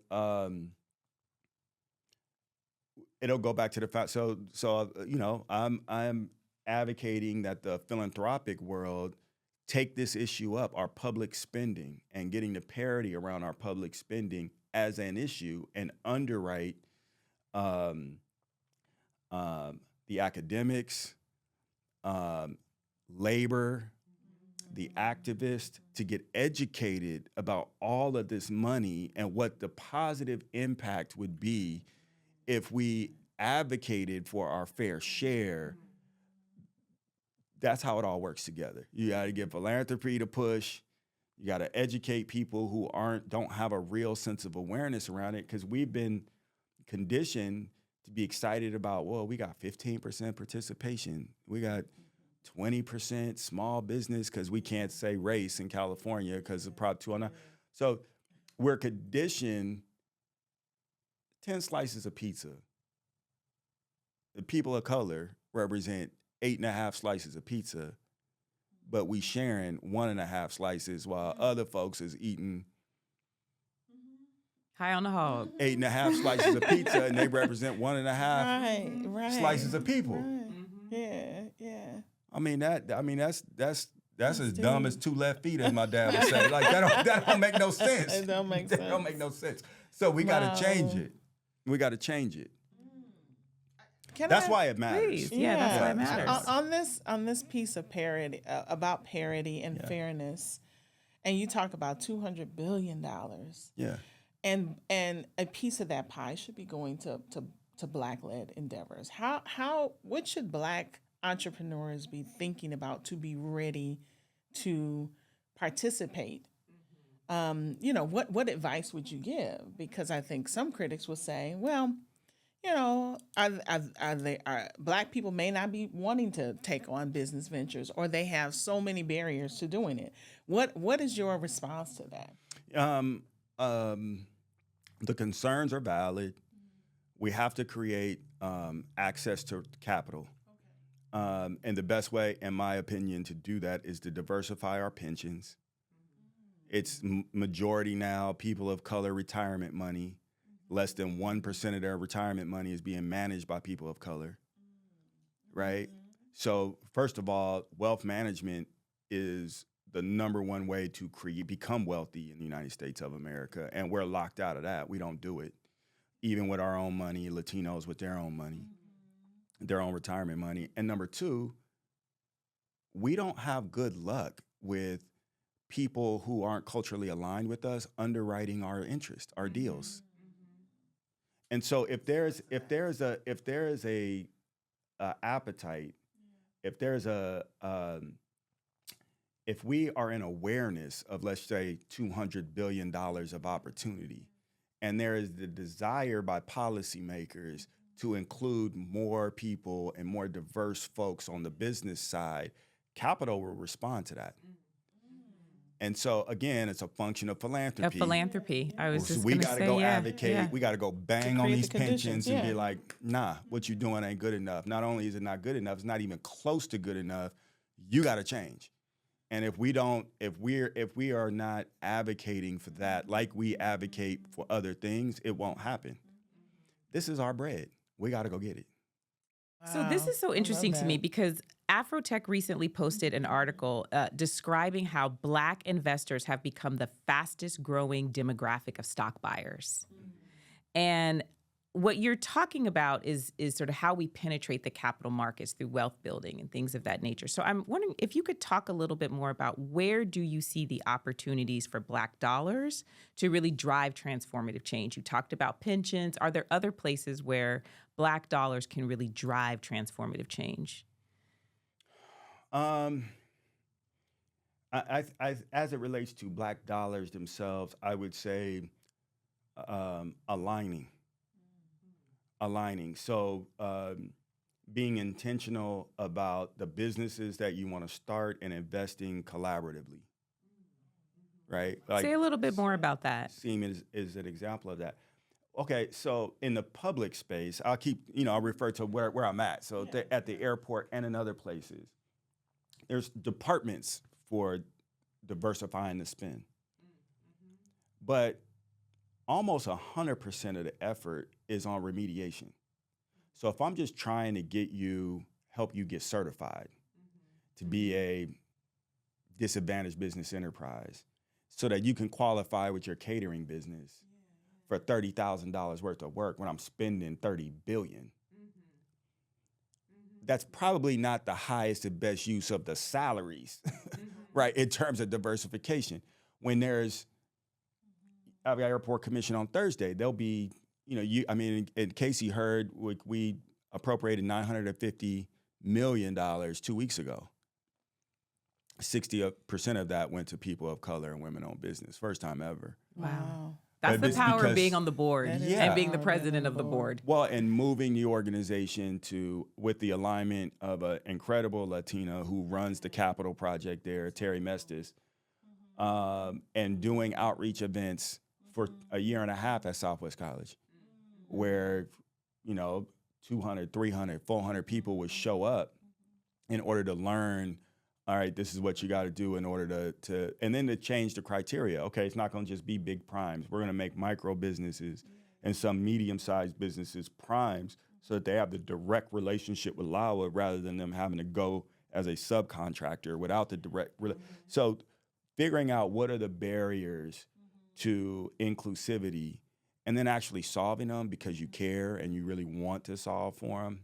[SPEAKER 3] it'll go back to the fact. So I'm advocating that the philanthropic world take this issue up, our public spending, and getting the parity around our public spending as an issue, and underwrite the academics, labor, the activists, to get educated about all of this money and what the positive impact would be if we advocated for our fair share. That's how it all works together. You got to get philanthropy to push. You got to educate people who don't have a real sense of awareness around it, because we've been conditioned to be excited about, well, we got 15% participation. We got 20% small business, because we can't say race in California because of Prop 209. So we're conditioned 10 slices of pizza. The people of color represent 8.5 slices of pizza, but we sharing 1.5 slices while other folks is eating
[SPEAKER 1] High on the hog.
[SPEAKER 3] 8.5 slices of pizza, and they represent 1.5
[SPEAKER 2] Right.
[SPEAKER 3] slices of people.
[SPEAKER 2] Right. Yeah.
[SPEAKER 3] I mean that's as dumb as two left feet, as my dad would say. Like that don't make no sense.
[SPEAKER 2] It don't make
[SPEAKER 3] That
[SPEAKER 2] sense.
[SPEAKER 3] don't make no sense. So we got to change it. We got to change it. That's why it matters.
[SPEAKER 1] Please. Yeah, that's why it matters.
[SPEAKER 2] On this piece of parity, about parity and fairness, and you talk about $200 billion.
[SPEAKER 3] Yeah.
[SPEAKER 2] And a piece of that pie should be going to Black-led endeavors. What should Black entrepreneurs be thinking about to be ready to participate? What advice would you give? Because I think some critics will say, well, Black people may not be wanting to take on business ventures, or they have so many barriers to doing it. What is your response to that?
[SPEAKER 3] The concerns are valid. We have to create access to capital. And the best way, in my opinion, to do that is to diversify our pensions. It's majority now people of color retirement money. Less than 1% of their retirement money is being managed by people of color, right? So first of all, wealth management is the number one way to become wealthy in the United States of America, and we're locked out of that. We don't do it. Even with our own money, Latinos with their own money, their own retirement money. And number two, we don't have good luck with people who aren't culturally aligned with us underwriting our interest, our deals. And so if there is a appetite, if we are in awareness of, let's say, $200 billion of opportunity, and there is the desire by policymakers to include more people and more diverse folks on the business side, capital will respond to that. And so, again, it's a function of philanthropy.
[SPEAKER 1] I was just
[SPEAKER 3] we
[SPEAKER 1] going to
[SPEAKER 3] got
[SPEAKER 1] say,
[SPEAKER 3] to go advocate.
[SPEAKER 1] Yeah.
[SPEAKER 3] We got to go bang on
[SPEAKER 2] create
[SPEAKER 3] these
[SPEAKER 2] the conditions,
[SPEAKER 3] pensions and
[SPEAKER 2] yeah.
[SPEAKER 3] be like, nah, what you doing ain't good enough. Not only is it not good enough, it's not even close to good enough. You got to change. And if we are not advocating for that, like we advocate for other things, it won't happen. This is our bread. We got to go get it.
[SPEAKER 1] So this
[SPEAKER 2] Wow,
[SPEAKER 1] is so
[SPEAKER 2] I love
[SPEAKER 1] interesting to me
[SPEAKER 2] that.
[SPEAKER 1] because Afrotech recently posted an article describing how Black investors have become the fastest growing demographic of stock buyers. And what you're talking about is sort of how we penetrate the capital markets through wealth building and things of that nature. So I'm wondering if you could talk a little bit more about where do you see the opportunities for Black dollars to really drive transformative change? You talked about pensions. Are there other places where Black dollars can really drive transformative change?
[SPEAKER 3] Um, as it relates to Black dollars themselves, I would say aligning. So being intentional about the businesses that you want to start and investing collaboratively, right?
[SPEAKER 1] Say a little bit more about that.
[SPEAKER 3] Siemens is an example of that. Okay, so in the public space, I'll refer to where I'm at. So at the airport and in other places, there's departments for diversifying the spend. But almost 100% of the effort is on remediation. So if I'm just trying to help you get certified to be a disadvantaged business enterprise so that you can qualify with your catering business for $30,000 worth of work when I'm spending $30 billion, that's probably not the highest and best use of the salaries, right, in terms of diversification. When there's the airport commission on Thursday, there'll be, in Casey heard, we appropriated $950 million 2 weeks ago. 60% of that went to people of color and women-owned business. First time ever.
[SPEAKER 2] Wow.
[SPEAKER 1] That's
[SPEAKER 3] But
[SPEAKER 1] the
[SPEAKER 3] it's
[SPEAKER 1] power of
[SPEAKER 3] because-
[SPEAKER 1] being on the board
[SPEAKER 2] That is
[SPEAKER 1] and being
[SPEAKER 2] the
[SPEAKER 1] the
[SPEAKER 2] power of being
[SPEAKER 1] president
[SPEAKER 2] on
[SPEAKER 1] of
[SPEAKER 2] the
[SPEAKER 1] the
[SPEAKER 2] board.
[SPEAKER 1] board.
[SPEAKER 3] Well, and moving the organization with the alignment of an incredible Latina who runs the Capital Project there, Terry Mestis, and doing outreach events for a year and a half at Southwest College, where 200, 300, 400 people would show up in order to learn. All right, this is what you got to do in order and then to change the criteria. Okay, it's not going to just be big primes. We're going to make micro businesses and some medium-sized businesses primes so that they have the direct relationship with LAWA rather than them having to go as a subcontractor without the direct. So figuring out what are the barriers to inclusivity and then actually solving them because you care and you really want to solve for them.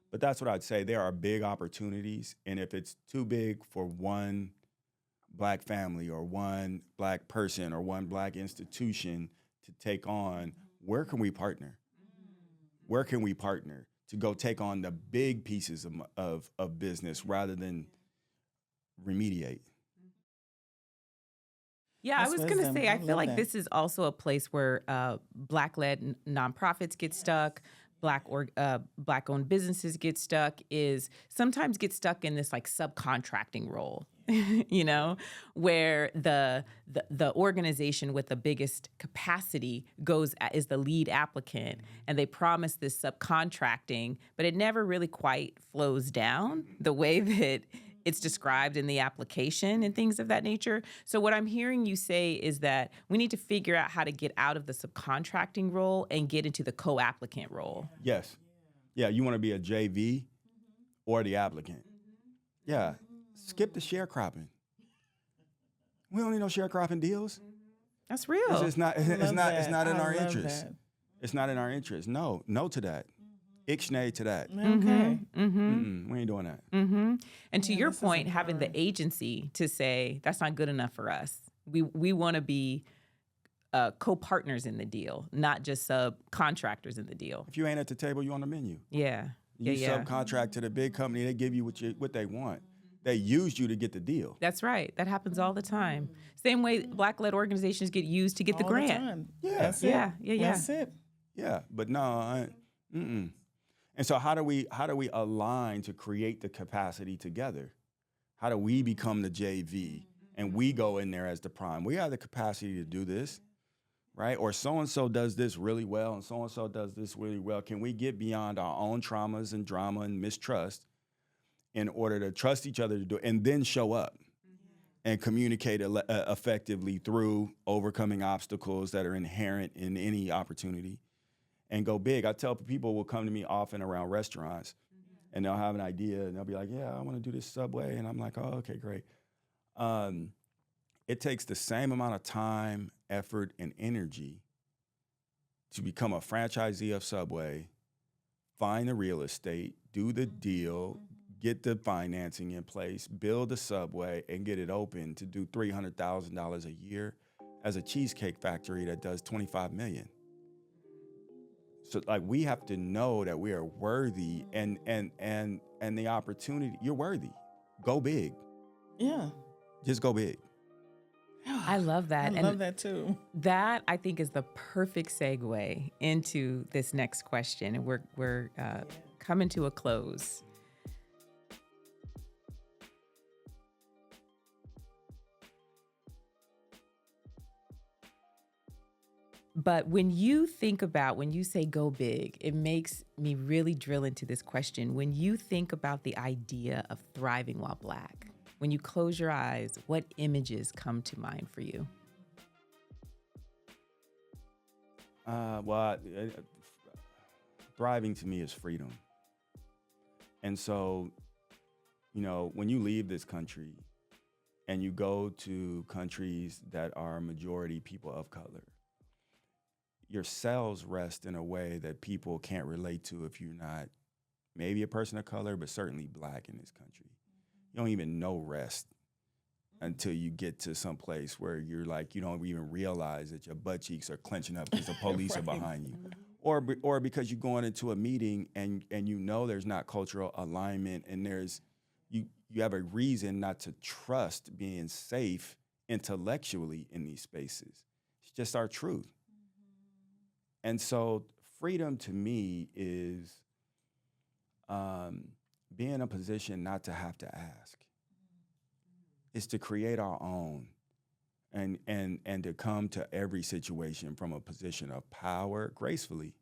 [SPEAKER 3] But that's what I'd say. There are big opportunities, and if it's too big for one Black family or one Black person or one Black institution to take on, where can we partner? Where can we partner to go take on the big pieces of business rather than remediate?
[SPEAKER 1] Yeah,
[SPEAKER 2] That's
[SPEAKER 1] I was going to
[SPEAKER 2] wisdom.
[SPEAKER 1] say,
[SPEAKER 2] I
[SPEAKER 1] I feel
[SPEAKER 2] love
[SPEAKER 1] like
[SPEAKER 2] that.
[SPEAKER 1] this is also a place where Black-led nonprofits get stuck, Black-owned businesses get stuck, sometimes get stuck in this like subcontracting role, where the organization with the biggest capacity is the lead applicant, and they promise this subcontracting, but it never really quite flows down the way that it's described in the application and things of that nature. So what I'm hearing you say is that we need to figure out how to get out of the subcontracting role and get into the co-applicant role.
[SPEAKER 3] Yes. Yeah, you want to be a JV or the applicant. Yeah, skip the sharecropping. We don't need no sharecropping deals.
[SPEAKER 1] That's real.
[SPEAKER 3] It's not
[SPEAKER 2] I love
[SPEAKER 3] in
[SPEAKER 2] that.
[SPEAKER 3] our
[SPEAKER 2] I love
[SPEAKER 3] interest.
[SPEAKER 2] that.
[SPEAKER 3] It's not in our interest. No to that. Ixnay to that.
[SPEAKER 2] Okay.
[SPEAKER 3] We ain't doing that.
[SPEAKER 1] And to
[SPEAKER 2] Yeah,
[SPEAKER 1] your
[SPEAKER 2] this is
[SPEAKER 1] point, having the
[SPEAKER 2] empowering.
[SPEAKER 1] agency to say, that's not good enough for us. We want to be co-partners in the deal, not just subcontractors in the deal.
[SPEAKER 3] If you ain't at the table, you on the menu.
[SPEAKER 1] Yeah.
[SPEAKER 3] You
[SPEAKER 1] Yeah.
[SPEAKER 3] subcontract to the big company, they give you what they want. They used you to get the deal.
[SPEAKER 1] That's right. That happens all the time. Same way Black-led organizations get used to get the
[SPEAKER 2] All
[SPEAKER 1] grant.
[SPEAKER 2] time.
[SPEAKER 3] Yeah.
[SPEAKER 2] That's it.
[SPEAKER 1] Yeah.
[SPEAKER 2] That's it.
[SPEAKER 3] Yeah, but no, And so how do we align to create the capacity together? How do we become the JV and we go in there as the prime? We have the capacity to do this, right? Or so-and-so does this really well and so-and-so does this really well. Can we get beyond our own traumas and drama and mistrust in order to trust each other to do it and then show up? and communicate effectively through overcoming obstacles that are inherent in any opportunity, and go big. I tell people will come to me often around restaurants, and they'll have an idea, and they'll be like, yeah, I want to do this Subway. And I'm like, oh, okay, great. It takes the same amount of time, effort, and energy to become a franchisee of Subway, find the real estate, do the deal, get the financing in place, build a Subway, and get it open to do $300,000 a year as a cheesecake factory that does $25 million. So like we have to know that we are worthy and the opportunity, you're worthy. Go big.
[SPEAKER 2] Yeah.
[SPEAKER 3] Just go big.
[SPEAKER 1] I love that.
[SPEAKER 2] I love that too.
[SPEAKER 1] That I think is the perfect segue into this next question. And we're coming to a close. But when you say go big, it makes me really drill into this question. When you think about the idea of thriving while Black, when you close your eyes, what images come to mind for you?
[SPEAKER 3] Thriving to me is freedom. And so, when you leave this country and you go to countries that are majority people of color, your cells rest in a way that people can't relate to if you're not maybe a person of color, but certainly Black in this country. You don't even know rest until you get to some place where you're like, you don't even realize that your butt cheeks are clenching up because the police are behind you. Or because you're going into a meeting and there's not cultural alignment and you have a reason not to trust being safe intellectually in these spaces. It's just our truth. And so freedom to me is being in a position not to have to ask. It's to create our own and to come to every situation from a position of power gracefully.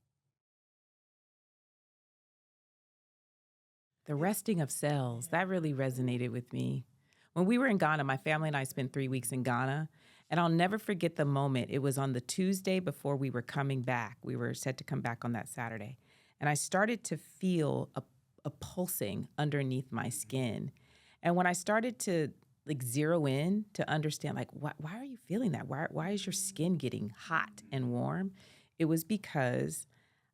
[SPEAKER 1] The resting of cells, that really resonated with me. When we were in Ghana, my family and I spent 3 weeks in Ghana, and I'll never forget the moment. It was on the Tuesday before we were coming back. We were set to come back on that Saturday. And I started to feel a pulsing underneath my skin. And when I started to zero in to understand, why are you feeling that? Why is your skin getting hot and warm? It was because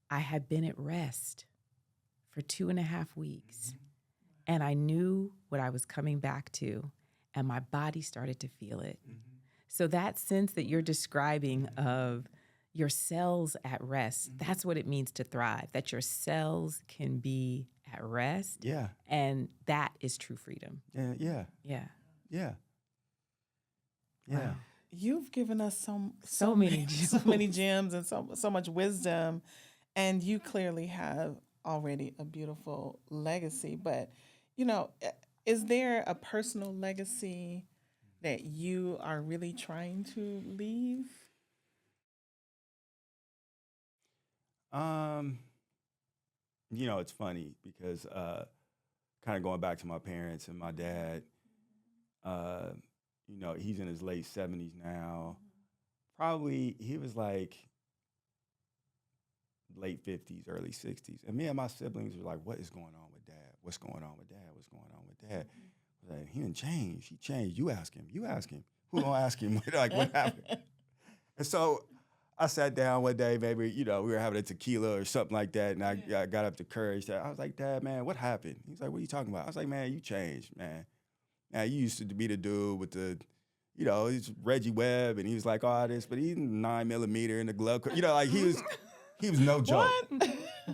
[SPEAKER 1] I had been at rest for 2.5 weeks. And I knew what I was coming back to, and my body started to feel it. So that sense that you're describing of your cells at rest, that's what it means to thrive, that your cells can be at rest.
[SPEAKER 3] Yeah.
[SPEAKER 1] And that is true freedom.
[SPEAKER 3] Yeah.
[SPEAKER 1] Wow.
[SPEAKER 2] You've given us
[SPEAKER 1] so many
[SPEAKER 2] gems and so much wisdom, and you clearly have already a beautiful legacy. But, is there a personal legacy that you are really trying to leave?
[SPEAKER 3] It's funny because kind of going back to my parents and my dad, he's in his late 70s now. Probably he was like late 50s, early 60s. And me and my siblings were like, what is going on with Dad? What's going on with Dad? What's going on with Dad? I was like, he didn't change. He changed. You ask him. Who gonna ask him? What happened? And so I sat down one day, maybe, we were having a tequila or something like that, and I got up the courage. I was like, Dad, man, what happened? He's like, what are you talking about? I was like, man, you changed, man. Now, you used to be the dude with the, he's Reggie Webb, and he was like, all this, but he's 9mm in the glove. He was no joke.
[SPEAKER 2] What?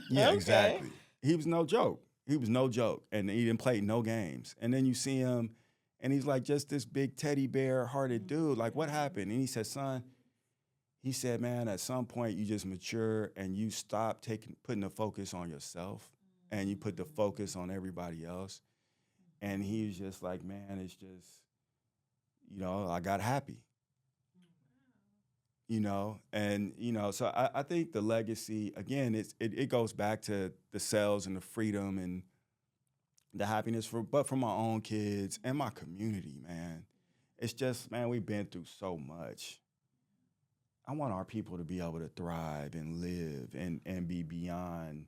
[SPEAKER 3] Yeah,
[SPEAKER 2] Okay.
[SPEAKER 3] exactly. He was no joke. And he didn't play no games. And then you see him, and he's like just this big teddy bear-hearted dude. Like, what happened? And he said, son, man, at some point you just mature and you stop putting the focus on yourself and you put the focus on everybody else. And he was just like, man, it's just, I got happy. So I think the legacy, again, it goes back to the cells and the freedom and the happiness for my own kids and my community, man. It's just, man, we've been through so much. I want our people to be able to thrive and live and be beyond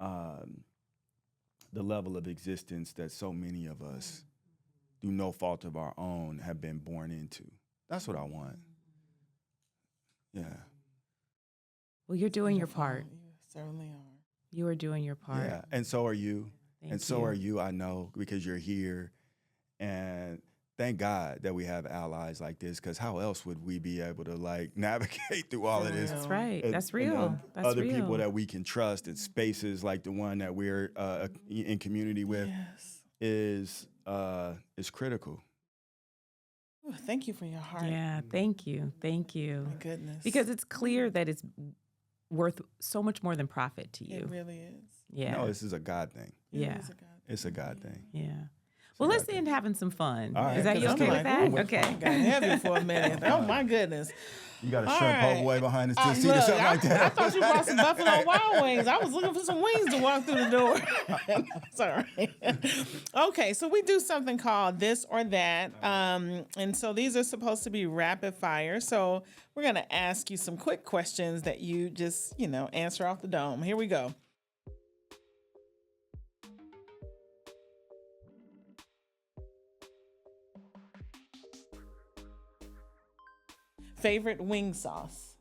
[SPEAKER 3] the level of existence that so many of us, through no fault of our own, have been born into. That's what I want. Yeah.
[SPEAKER 1] Well, you're doing your part.
[SPEAKER 2] You certainly are.
[SPEAKER 1] You are doing your part.
[SPEAKER 3] Yeah, and so are you.
[SPEAKER 1] Thank
[SPEAKER 3] So
[SPEAKER 1] you.
[SPEAKER 3] are you, I know, because you're here. And thank God that we have allies like this, because how else would we be able to like navigate through all of this?
[SPEAKER 1] That's right.
[SPEAKER 3] And-
[SPEAKER 1] That's
[SPEAKER 3] and,
[SPEAKER 1] real. That's
[SPEAKER 3] other
[SPEAKER 1] real.
[SPEAKER 3] people that we can trust in spaces like the one that we're in community with
[SPEAKER 2] Yes.
[SPEAKER 3] is critical.
[SPEAKER 2] Ooh, thank you for your heart.
[SPEAKER 1] Yeah, thank you. Thank you.
[SPEAKER 2] My goodness.
[SPEAKER 1] Because it's clear that it's worth so much more than profit to you.
[SPEAKER 2] it really is.
[SPEAKER 1] Yeah.
[SPEAKER 3] No, this is a God thing.
[SPEAKER 2] It
[SPEAKER 1] Yeah.
[SPEAKER 2] is a God.
[SPEAKER 3] It's a God thing.
[SPEAKER 1] Yeah. Well, let's end having some fun.
[SPEAKER 3] All right.
[SPEAKER 1] Is that you
[SPEAKER 2] 'Cause
[SPEAKER 1] okay
[SPEAKER 2] I'm
[SPEAKER 1] with
[SPEAKER 2] like,
[SPEAKER 1] that?
[SPEAKER 2] ooh,
[SPEAKER 1] Okay.
[SPEAKER 2] Got heavy for a minute. Oh my goodness.
[SPEAKER 3] You got a
[SPEAKER 2] All
[SPEAKER 3] shrimp
[SPEAKER 2] right.
[SPEAKER 3] all way behind us to see
[SPEAKER 2] Look,
[SPEAKER 3] something like that.
[SPEAKER 2] I thought you brought some Buffalo Wild Wings. I was looking for some wings to walk through the door. It's all right. Okay, so we do something called this or that. And so these are supposed to be rapid fire. So we're going to ask you some quick questions that you just, answer off the dome. Here we go. Favorite wing sauce?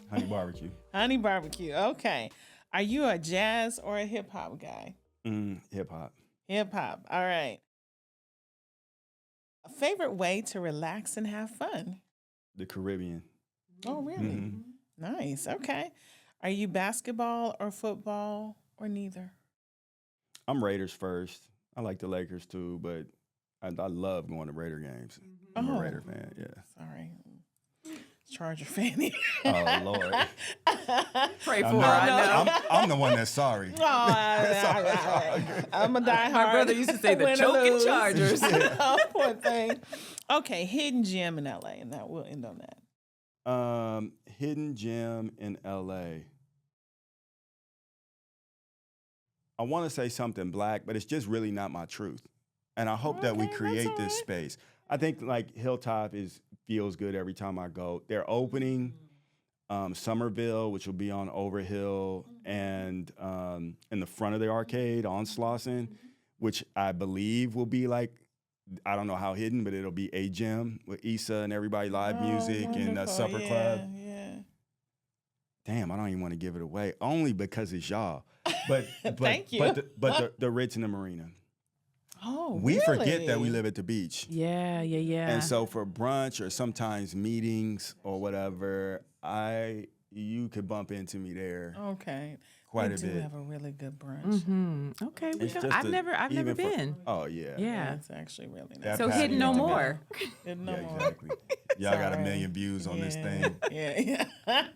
[SPEAKER 3] Honey barbecue.
[SPEAKER 2] Honey barbecue. Okay. Are you a jazz or a hip hop guy?
[SPEAKER 3] Hip hop.
[SPEAKER 2] Hip hop. All right. A favorite way to relax and have fun?
[SPEAKER 3] The Caribbean.
[SPEAKER 2] Oh, really?
[SPEAKER 3] Mhm.
[SPEAKER 2] Nice. Okay. Are you basketball or football or neither?
[SPEAKER 3] I'm Raiders first. I like the Lakers too, but I love going to Raider games. I'm
[SPEAKER 2] Oh.
[SPEAKER 3] a Raider fan, yeah.
[SPEAKER 2] Sorry. Charger fan.
[SPEAKER 3] Oh, Lord.
[SPEAKER 1] Pray for
[SPEAKER 3] I
[SPEAKER 1] her.
[SPEAKER 3] know.
[SPEAKER 1] I know.
[SPEAKER 3] I'm the one that's sorry.
[SPEAKER 2] Oh, I'm a diehard.
[SPEAKER 1] My brother used to say the
[SPEAKER 2] win or
[SPEAKER 1] choking
[SPEAKER 2] lose.
[SPEAKER 1] Chargers.
[SPEAKER 2] Oh, poor thing. Okay, hidden gem in LA, and that we'll end on that.
[SPEAKER 3] Hidden gem in LA. I want to say something Black, but it's just really not my truth. And I hope that we
[SPEAKER 2] Okay, that's
[SPEAKER 3] create
[SPEAKER 2] all
[SPEAKER 3] this
[SPEAKER 2] right.
[SPEAKER 3] space. I think like Hilltop feels good every time I go. They're opening Somerville, which will be on Overhill, and in the front of the arcade on Slauson, which I believe will be like, I don't know how hidden, but it'll be a gym with Issa and everybody, live music and
[SPEAKER 2] Wonderful.
[SPEAKER 3] supper
[SPEAKER 2] Yeah,
[SPEAKER 3] club.
[SPEAKER 2] Yeah.
[SPEAKER 3] Damn, I don't even want to give it away, only because it's y'all. But
[SPEAKER 2] Thank you.
[SPEAKER 3] But the Ritz and the Marina.
[SPEAKER 2] Oh,
[SPEAKER 3] We
[SPEAKER 2] really?
[SPEAKER 3] forget that we live at the beach.
[SPEAKER 1] Yeah.
[SPEAKER 3] And so for brunch or sometimes meetings or whatever, you could bump into me there
[SPEAKER 2] Okay.
[SPEAKER 3] quite
[SPEAKER 2] we
[SPEAKER 3] a
[SPEAKER 2] do
[SPEAKER 3] bit.
[SPEAKER 2] have a really good brunch.
[SPEAKER 1] Mm-hmm. Okay.
[SPEAKER 3] It's just
[SPEAKER 1] I've never
[SPEAKER 3] even for-
[SPEAKER 1] been.
[SPEAKER 3] Oh yeah.
[SPEAKER 1] Yeah.
[SPEAKER 2] It's actually really nice.
[SPEAKER 3] That
[SPEAKER 1] So
[SPEAKER 3] patio.
[SPEAKER 1] hidden no more.
[SPEAKER 2] Hidden no
[SPEAKER 3] Yeah,
[SPEAKER 2] more.
[SPEAKER 3] exactly. Y'all got a
[SPEAKER 2] Sorry.
[SPEAKER 3] million views on this
[SPEAKER 2] Yeah,
[SPEAKER 3] thing.
[SPEAKER 2] Yeah.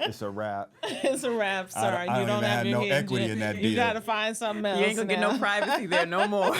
[SPEAKER 3] It's a wrap.
[SPEAKER 2] It's a wrap. Sorry,
[SPEAKER 3] I
[SPEAKER 2] you
[SPEAKER 3] don't
[SPEAKER 2] don't
[SPEAKER 3] even
[SPEAKER 2] have
[SPEAKER 3] have
[SPEAKER 2] your
[SPEAKER 3] no
[SPEAKER 2] hidden
[SPEAKER 3] equity
[SPEAKER 2] gem.
[SPEAKER 3] in that
[SPEAKER 2] You
[SPEAKER 3] deal.
[SPEAKER 2] got to find something else.
[SPEAKER 1] You ain't gonna get no
[SPEAKER 2] now.
[SPEAKER 1] privacy there no more.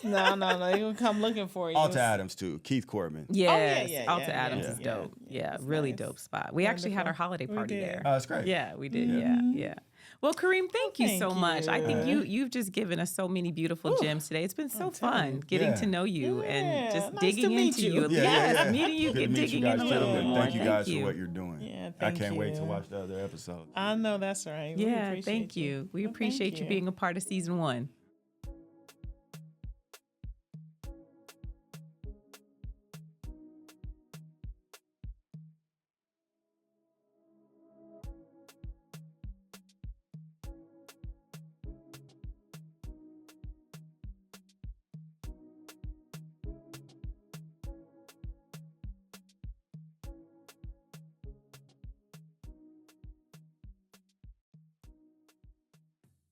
[SPEAKER 2] No. They're gonna come looking for you.
[SPEAKER 3] Alta Adams too. Keith Corbin.
[SPEAKER 1] Yes.
[SPEAKER 2] yeah,
[SPEAKER 1] Alta
[SPEAKER 2] yeah,
[SPEAKER 1] Adams
[SPEAKER 2] yeah,
[SPEAKER 1] is
[SPEAKER 2] yeah.
[SPEAKER 1] dope.
[SPEAKER 2] Yeah,
[SPEAKER 1] Yeah,
[SPEAKER 2] it's
[SPEAKER 1] really
[SPEAKER 2] nice.
[SPEAKER 1] dope spot. We actually had our
[SPEAKER 2] Wonderful.
[SPEAKER 1] holiday
[SPEAKER 2] We
[SPEAKER 1] party
[SPEAKER 2] did.
[SPEAKER 1] there.
[SPEAKER 3] That's great.
[SPEAKER 1] Yeah, we did. Yeah. Well, Kareem, thank you
[SPEAKER 2] Thank
[SPEAKER 1] so much. I think
[SPEAKER 2] you.
[SPEAKER 1] you've just given us so many beautiful gems today. It's been so
[SPEAKER 2] I'm telling
[SPEAKER 1] fun
[SPEAKER 2] you.
[SPEAKER 1] getting
[SPEAKER 3] Yeah.
[SPEAKER 1] to know you
[SPEAKER 2] Yeah,
[SPEAKER 1] and just
[SPEAKER 2] nice
[SPEAKER 1] digging
[SPEAKER 2] to meet
[SPEAKER 1] into
[SPEAKER 2] you.
[SPEAKER 1] you.
[SPEAKER 2] Yeah,
[SPEAKER 1] Yes,
[SPEAKER 3] yeah.
[SPEAKER 1] meeting you,
[SPEAKER 3] Good to meet
[SPEAKER 1] digging
[SPEAKER 3] you
[SPEAKER 1] in
[SPEAKER 3] guys
[SPEAKER 1] a little
[SPEAKER 3] too.
[SPEAKER 1] bit
[SPEAKER 3] And
[SPEAKER 1] more.
[SPEAKER 3] thank you guys for what you're doing.
[SPEAKER 2] Yeah,
[SPEAKER 3] I
[SPEAKER 2] thank
[SPEAKER 3] can't wait to
[SPEAKER 2] you.
[SPEAKER 3] watch the other episodes.
[SPEAKER 2] I know that's right. We
[SPEAKER 1] Yeah,
[SPEAKER 2] appreciate
[SPEAKER 1] thank you. We
[SPEAKER 2] Well,
[SPEAKER 1] appreciate
[SPEAKER 2] thank
[SPEAKER 1] you being a part of season 1.